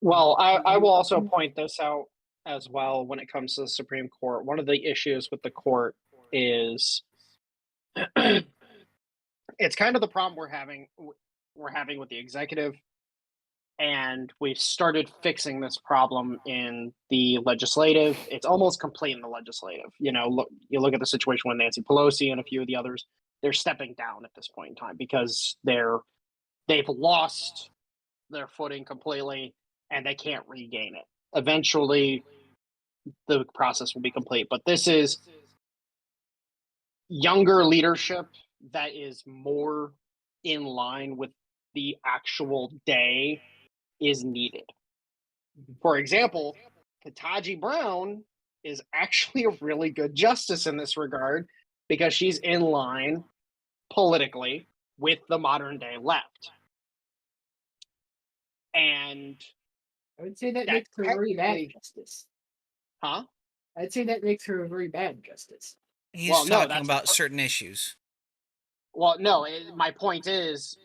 G: Well, I will also point this out as well when it comes to the Supreme Court. One of the issues with the court is it's kind of the problem we're having with the executive, and we've started fixing this problem in the legislative. It's almost complete in the legislative. You look at the situation with Nancy Pelosi and a few of the others. They're stepping down at this point in time because they've lost their footing completely and they can't regain it. Eventually, the process will be complete. But this is younger leadership that is more in line with the actual day is needed. For example, Ketanji Brown is actually a really good justice in this regard because she's in line politically with the modern day left. And
B: I would say that makes her a very bad justice.
G: Huh?
B: I'd say that makes her a very bad justice.
A: He's talking about certain issues.
G: Well, no, my point is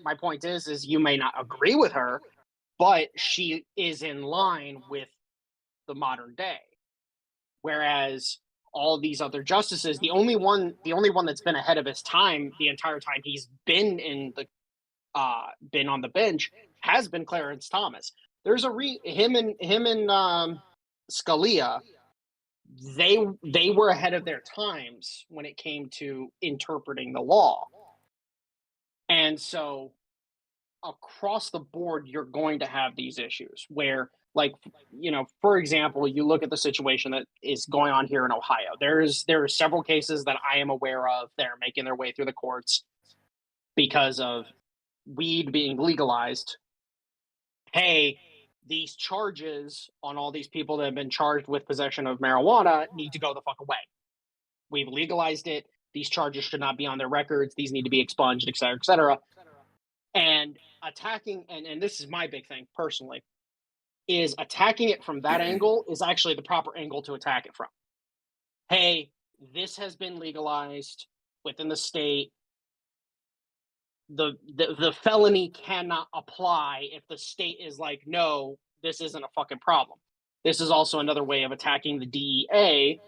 G: you may not agree with her, but she is in line with the modern day. Whereas all these other justices, the only one that's been ahead of his time the entire time he's been been on the bench has been Clarence Thomas. There's him and Scalia, they were ahead of their times when it came to interpreting the law. And so across the board, you're going to have these issues where, like, for example, you look at the situation that is going on here in Ohio. There are several cases that I am aware of that are making their way through the courts because of weed being legalized. Hey, these charges on all these people that have been charged with possession of marijuana need to go the fuck away. We've legalized it. These charges should not be on their records. These need to be expunged, et cetera, et cetera. And attacking, and this is my big thing personally, is attacking it from that angle is actually the proper angle to attack it from. Hey, this has been legalized within the state. The felony cannot apply if the state is like, no, this isn't a fucking problem. This is also another way of attacking the DEA,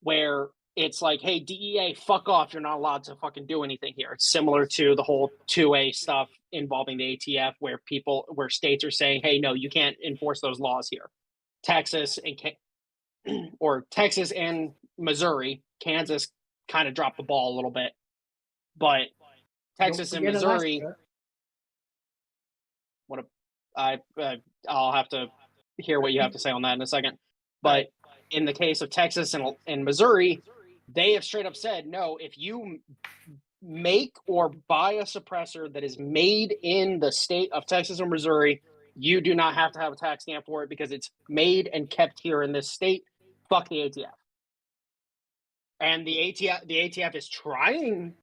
G: where it's like, hey, DEA, fuck off. You're not allowed to fucking do anything here. It's similar to the whole 2A stuff involving the ATF, where states are saying, hey, no, you can't enforce those laws here. Texas and Missouri, Kansas kind of dropped the ball a little bit, but Texas and Missouri. I'll have to hear what you have to say on that in a second. But in the case of Texas and Missouri, they have straight up said, no, if you make or buy a suppressor that is made in the state of Texas or Missouri, you do not have to have a tax stamp for it because it's made and kept here in this state. Fuck the ATF. And the ATF is trying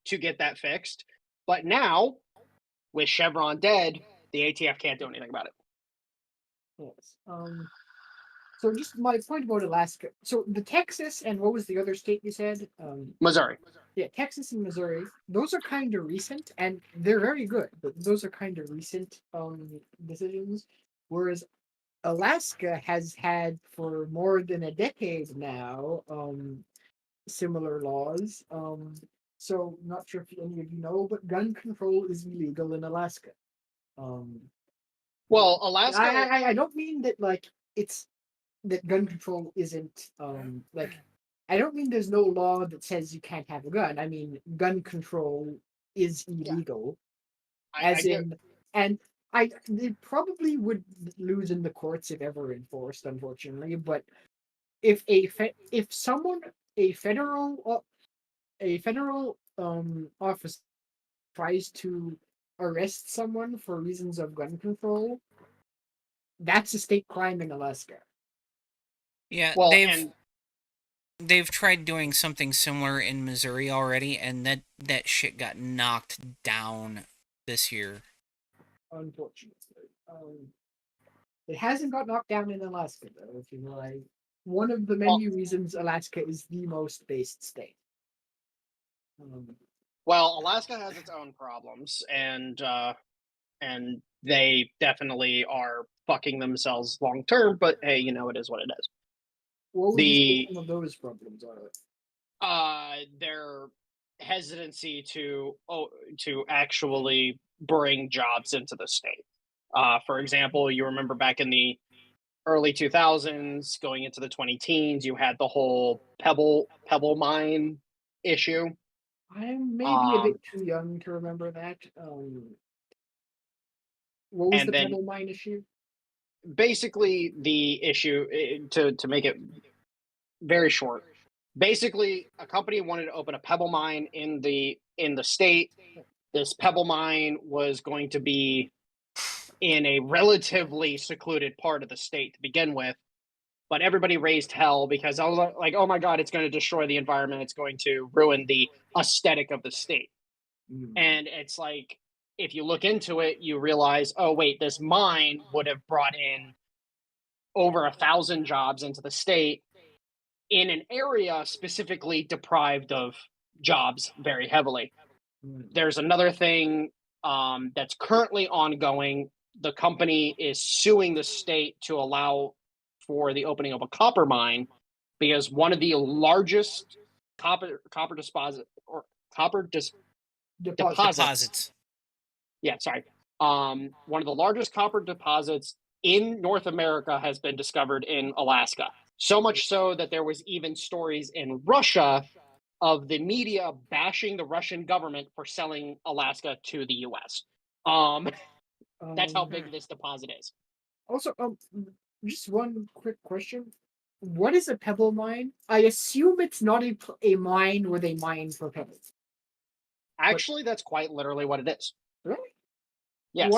G: to get that fixed, but now with Chevron dead, the ATF can't do anything about it.
B: Yes. So just my point about Alaska. So the Texas and what was the other state you said?
G: Missouri.
B: Yeah, Texas and Missouri. Those are kind of recent, and they're very good. But those are kind of recent decisions. Whereas Alaska has had for more than a decade now similar laws. So not sure if any of you know, but gun control is illegal in Alaska.
G: Well, Alaska.
B: I don't mean that like it's that gun control isn't like I don't mean there's no law that says you can't have a gun. I mean gun control is illegal. And they probably would lose in the courts if ever enforced, unfortunately. But if a federal office tries to arrest someone for reasons of gun control, that's a state crime in Alaska.
A: Yeah,
G: Well,
A: they've tried doing something similar in Missouri already, and that shit got knocked down this year.
B: Unfortunately, it hasn't got knocked down in Alaska though. If you know, one of the many reasons Alaska is the most based state.
G: Well, Alaska has its own problems, and they definitely are fucking themselves long term. But hey, it is what it is.
B: What would you say some of those problems are?
G: Their hesitancy to actually bring jobs into the state. For example, you remember back in the early 2000s, going into the 2010s, you had the whole pebble mine issue.
B: I'm maybe a bit too young to remember that. What was the pebble mine issue?
G: Basically, the issue, to make it very short, basically a company wanted to open a pebble mine in the state. This pebble mine was going to be in a relatively secluded part of the state to begin with, but everybody raised hell because I was like, oh my god, it's going to destroy the environment, it's going to ruin the aesthetic of the state. And it's like, if you look into it, you realize, oh wait, this mine would have brought in over 1,000 jobs into the state in an area specifically deprived of jobs very heavily. There's another thing that's currently ongoing. The company is suing the state to allow for the opening of a copper mine because one of the largest copper deposits. Yeah, sorry. One of the largest copper deposits in North America has been discovered in Alaska. So much so that there was even stories in Russia of the media bashing the Russian government for selling Alaska to the U.S. That's how big this deposit is.
B: Also, just one quick question. What is a pebble mine? I assume it's not a mine where they mine for pebbles.
G: Actually, that's quite literally what it is.
B: Really?
G: Yes.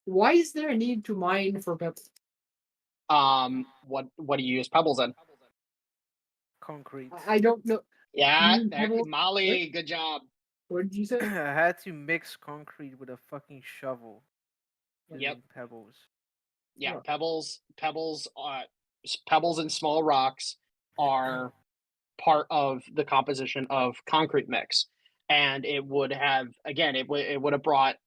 B: Why is there a need to mine for pebbles?
G: What do you use pebbles in?
C: Concrete.
B: I don't know.
D: Yeah,
B: mean pebbles?
D: Molly, good job.
B: What did you say?
C: I had to mix concrete with a fucking shovel. And
D: Yep.
C: then pebbles.
D: Yeah,
B: Yeah.
D: pebbles and small rocks are part of the composition of concrete mix, and it would have brought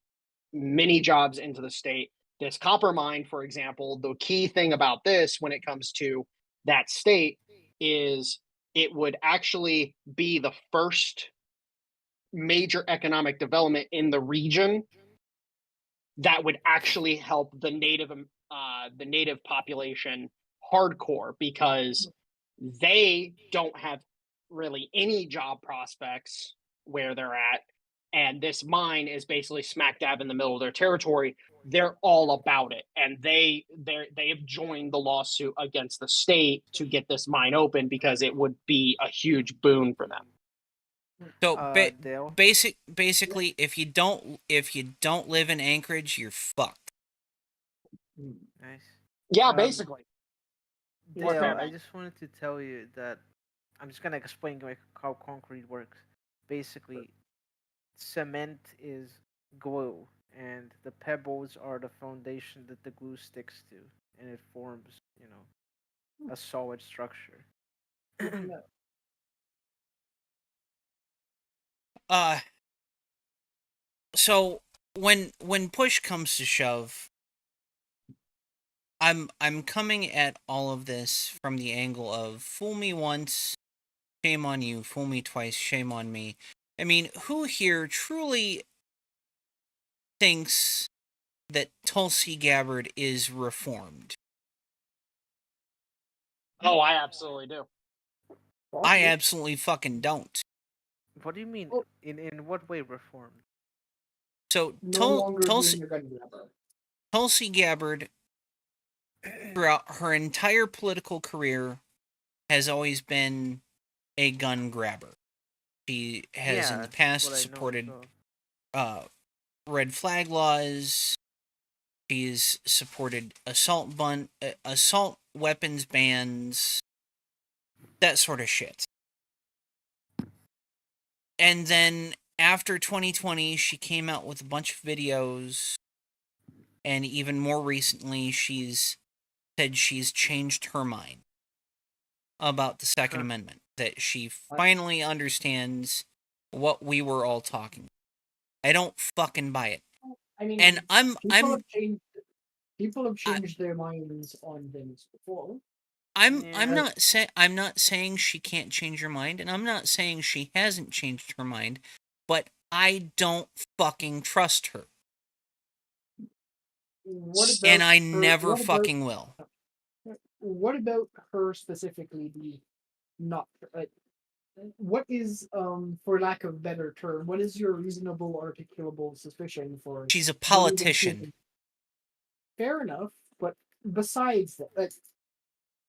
D: many jobs into the state. This copper mine, for example, the key thing about this when it comes to that state is it would actually be the first major economic development in the region that would actually help the native population hardcore, because they don't have really any job prospects where they're at, and this mine is basically smack dab in the middle of their territory. They're all about it, and they have joined the lawsuit against the state to get this mine open because it would be a huge boon for them.
A: So
C: Dale.
A: basically, if you don't live in Anchorage, you're fucked.
C: Nice.
D: Yeah,
C: Um,
D: basically.
B: What's
C: Dale,
B: that?
C: I just wanted to tell you that I'm just gonna explain like how concrete works. Basically, cement is glue, and the pebbles are the foundation that the glue sticks to, and it forms, a solid structure.
A: So when push comes to shove, I'm coming at all of this from the angle of fool me once, shame on you, fool me twice, shame on me. I mean, who here truly thinks that Tulsi Gabbard is reformed?
D: Oh, I absolutely do.
A: I absolutely fucking don't.
C: What do you mean?
B: Oh.
C: In what way reformed?
A: So
B: No longer being a gun grabber.
A: Tulsi Gabbard, throughout her entire political career, has always been a gun grabber. She has in the
C: that's
A: past
C: what I know
A: supported
C: as well.
A: red flag laws. She's supported assault weapons bans, that sort of shit. And then after 2020, she came out with a bunch of videos, and even more recently, she's said she's changed her mind about the Second Amendment, that she finally understands what we were all talking about. I don't fucking buy it.
B: I mean,
A: And
B: people have changed their minds on things before.
A: I'm not saying she can't change her mind, and I'm not saying she hasn't changed her mind, but I don't fucking trust her. And I never fucking will.
B: What about her specifically? Not what is, for lack of a better term, what is your reasonable articulable suspicion for?
A: She's a politician.
B: Fair enough, but besides that,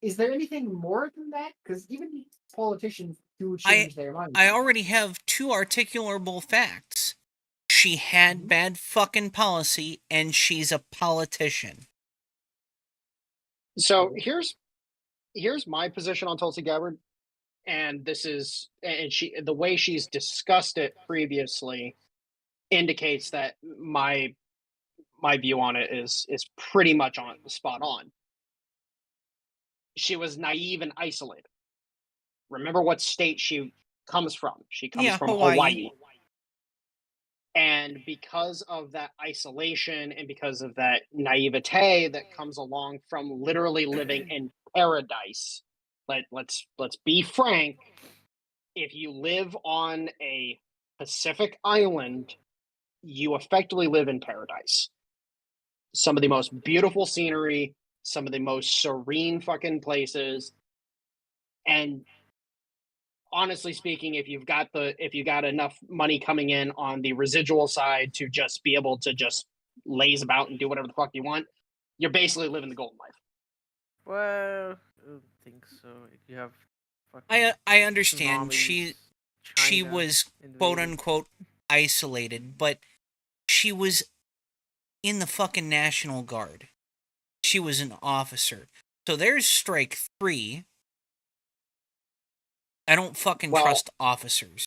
B: is there anything more than that? Because even politicians do change their minds.
A: I already have two articulable facts. She had bad fucking policy, and she's a politician.
D: So here's my position on Tulsi Gabbard, and the way she's discussed it previously indicates that my view on it is pretty much spot on. She was naive and isolated. Remember what state she comes from. She comes from Hawaii. And because of that isolation and because of that naivete that comes along from literally living in paradise, let's be frank, if you live on a Pacific island, you effectively live in paradise. Some of the most beautiful scenery, some of the most serene fucking places. And honestly speaking, if you got enough money coming in on the residual side to just be able to just laze about and do whatever the fuck you want, you're basically living the golden life.
C: Well, I don't think so. If you have fucking
A: I understand
C: tsunamis,
A: she
C: China
A: was
C: invaded.
A: quote unquote isolated, but she was in the fucking National Guard. She was an officer. So there's strike 3. I don't fucking
G: Well-
A: trust officers.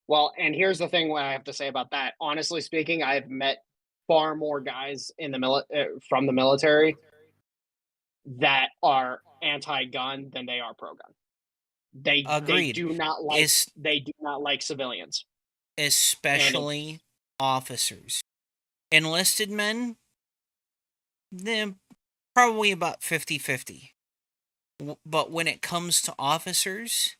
G: Well, and here's the thing what I have to say about that. Honestly speaking, I've met far more guys in the from the military that are anti-gun than they are pro-gun. They
A: Agreed.
G: do not like civilians.
A: Especially officers. Enlisted men, they're probably about 50-50. But when it comes to officers,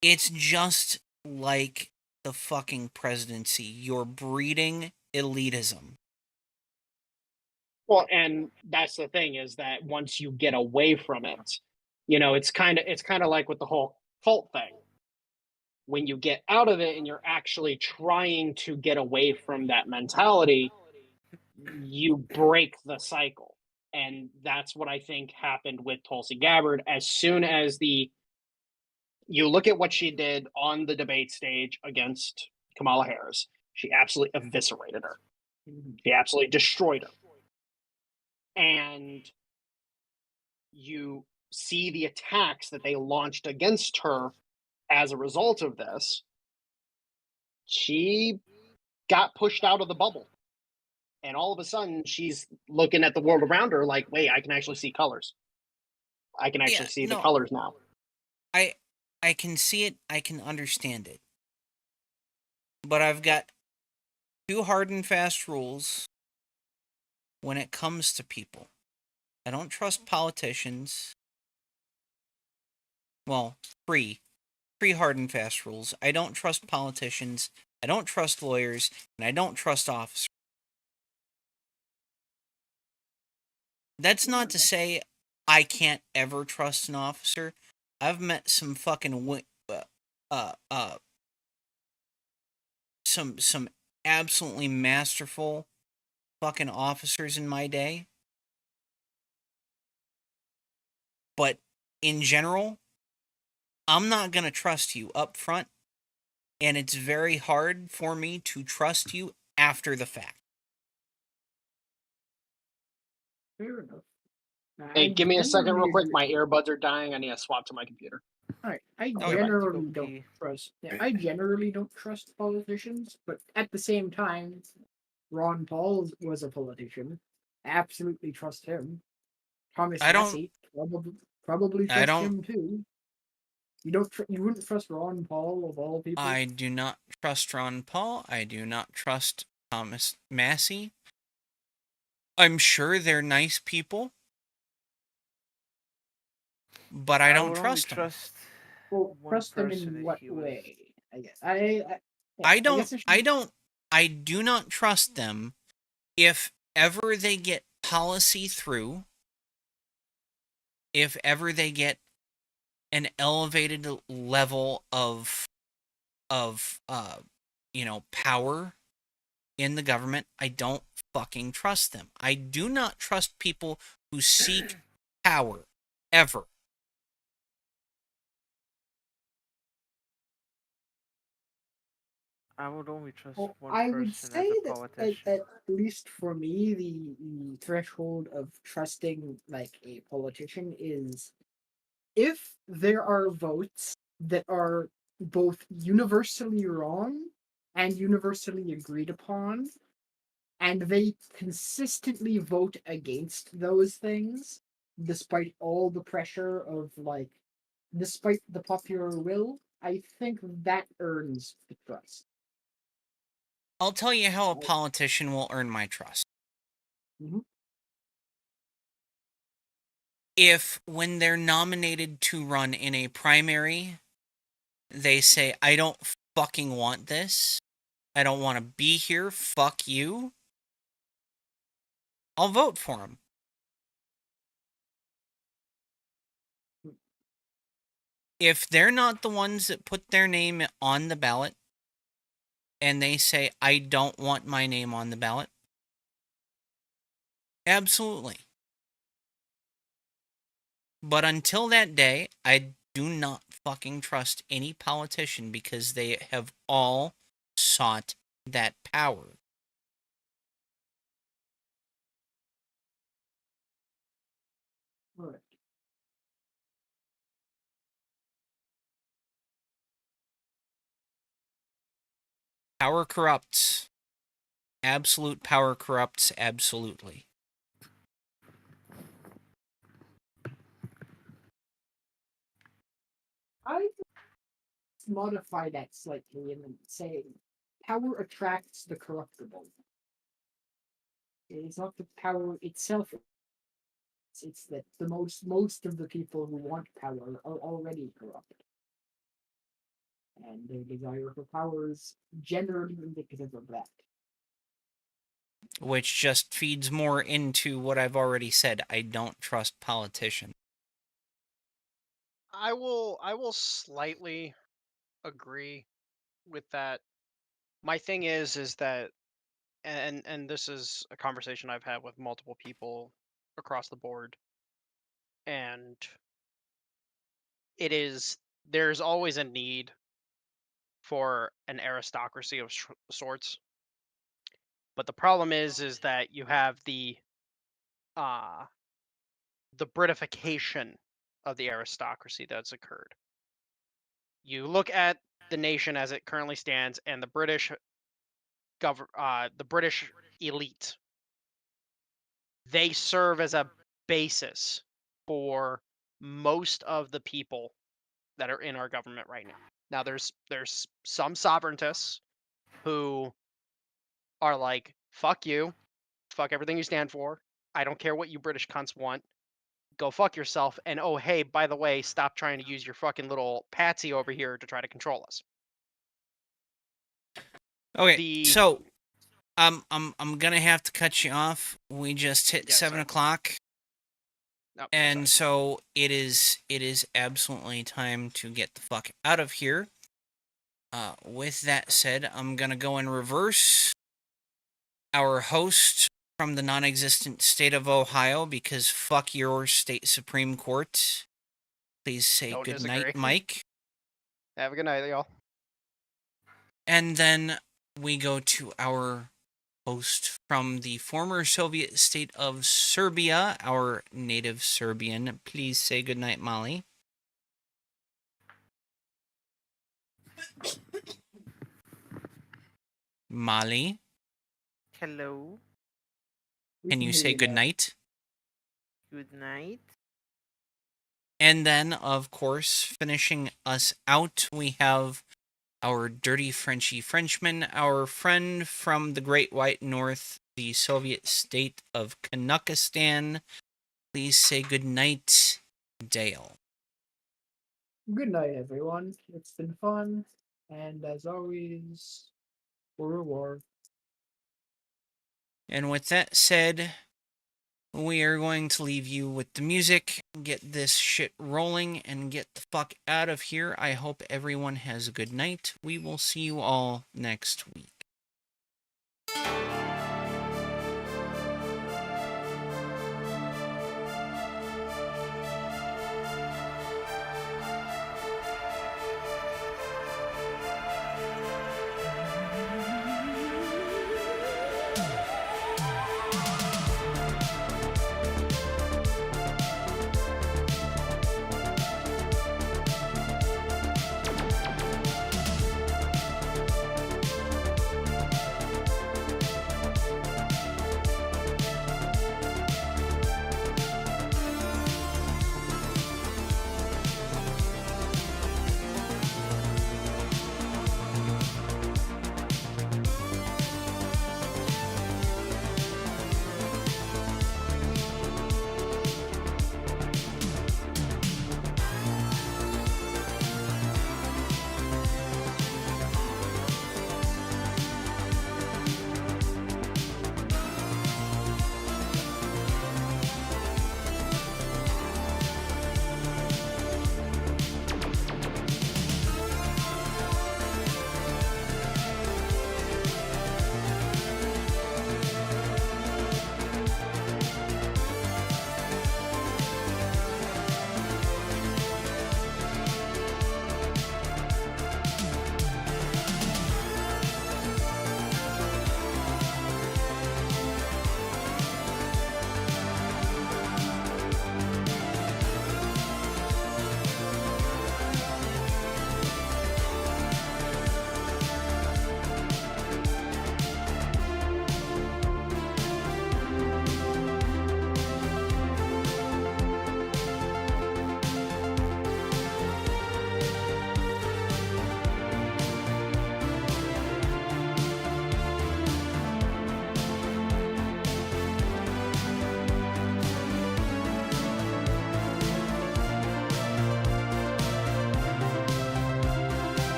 A: it's just like the fucking presidency. You're breeding elitism.
G: Well, and that's the thing is that once you get away from it, it's kind of like with the whole cult thing. When you get out of it and you're actually trying to get away from that mentality, you break the cycle. And that's what I think happened with Tulsi Gabbard. As soon as you look at what she did on the debate stage against Kamala Harris, she absolutely eviscerated her. She absolutely destroyed her. And you see the attacks that they launched against her as a result of this. She got pushed out of the bubble. And all of a sudden, she's looking at the world around her like, wait, I can actually see colors. I can actually see the colors now.
A: I can see it. I can understand it. But I've got 2 hard and fast rules when it comes to people. I don't trust politicians. Well, 3 hard and fast rules. I don't trust politicians. I don't trust lawyers. And I don't trust officers. That's not to say I can't ever trust an officer. I've met some fucking some absolutely masterful fucking officers in my day. But in general, I'm not going to trust you up front, and it's very hard for me to trust you after the fact.
B: Fair enough.
G: Hey, give me a second real quick. My earbuds are dying. I need to swap to my computer.
B: All right. I
A: Okay.
B: generally don't trust. Yeah, I generally don't trust politicians, but at the same time, Ron Paul was a politician. I absolutely trust him. Thomas
A: I don't-
B: Massey probably
A: I
B: trust
A: don't-
B: him too. You wouldn't trust Ron Paul of all people.
A: I do not trust Ron Paul. I do not trust Thomas Massey. I'm sure they're nice people, but I don't
C: would
A: trust
C: only
A: them.
B: Well,
C: one
B: trust them
C: person
B: in
C: if
B: what
C: he was-
B: way? I guess yeah,
A: I do not trust them if ever they get policy through, if ever they get an elevated level of power in the government, I don't fucking trust them. I do not trust people who seek power ever.
C: I would only trust
B: Well,
C: one
B: I
C: person
B: would
C: as
B: say
C: a
B: that
C: politician.
B: at least for me, the threshold of trusting like a politician is if there are votes that are both universally wrong and universally agreed upon, and they consistently vote against those things, despite all the pressure of despite the popular will, I think that earns the trust.
A: I'll tell you how a politician will earn my trust.
B: Mhm.
A: If when they're nominated to run in a primary, they say, I don't fucking want this. I don't want to be here. Fuck you. I'll vote for him. If they're not the ones that put their name on the ballot and they say, I don't want my name on the ballot, absolutely. But until that day, I do not fucking trust any politician because they have all sought that power. Power corrupts. Absolute power corrupts absolutely.
B: I modify that slightly and say power attracts the corruptible. It's not the power itself. It's that the most of the people who want power are already corrupt. And their desire for power is generally indicative of that.
A: Which just feeds more into what I've already said. I don't trust politicians.
G: I will slightly agree with that. My thing is that and this is a conversation I've had with multiple people across the board, and there's always a need for an aristocracy of sorts. But the problem is that you have uh the Britification of the aristocracy that's occurred. You look at the nation as it currently stands, and the British elite, they serve as a basis for most of the people that are in our government right now. Now, there's some sovereigntists who are like, fuck you, fuck everything you stand for. I don't care what you British cunts want. Go fuck yourself. And oh, hey, by the way, stop trying to use your fucking little patsy over here to try to control us.
A: Okay, so I'm gonna have to cut you off. We just hit 7:00.
G: Oh,
A: and so it is absolutely time to get the fuck out of here. With that said, I'm gonna go in reverse. Our host from the non-existent state of Ohio, because fuck your state Supreme Court. Please say
G: Don't
A: good
G: disagree.
A: night, Mike.
G: Have a good night, y'all.
A: And then we go to our host from the former Soviet state of Serbia, our native Serbian. Please say goodnight, Molly. Molly,
C: Hello.
A: can you say goodnight?
C: Good night.
A: And then, of course, finishing us out, we have our dirty Frenchy Frenchman, our friend from the Great White North, the Soviet state of Kanukistan. Please say goodnight, Dale.
B: Good night, everyone. It's been fun, and as always, au revoir.
A: And with that said, we are going to leave you with the music, get this shit rolling, and get the fuck out of here. I hope everyone has a good night. We will see you all next week.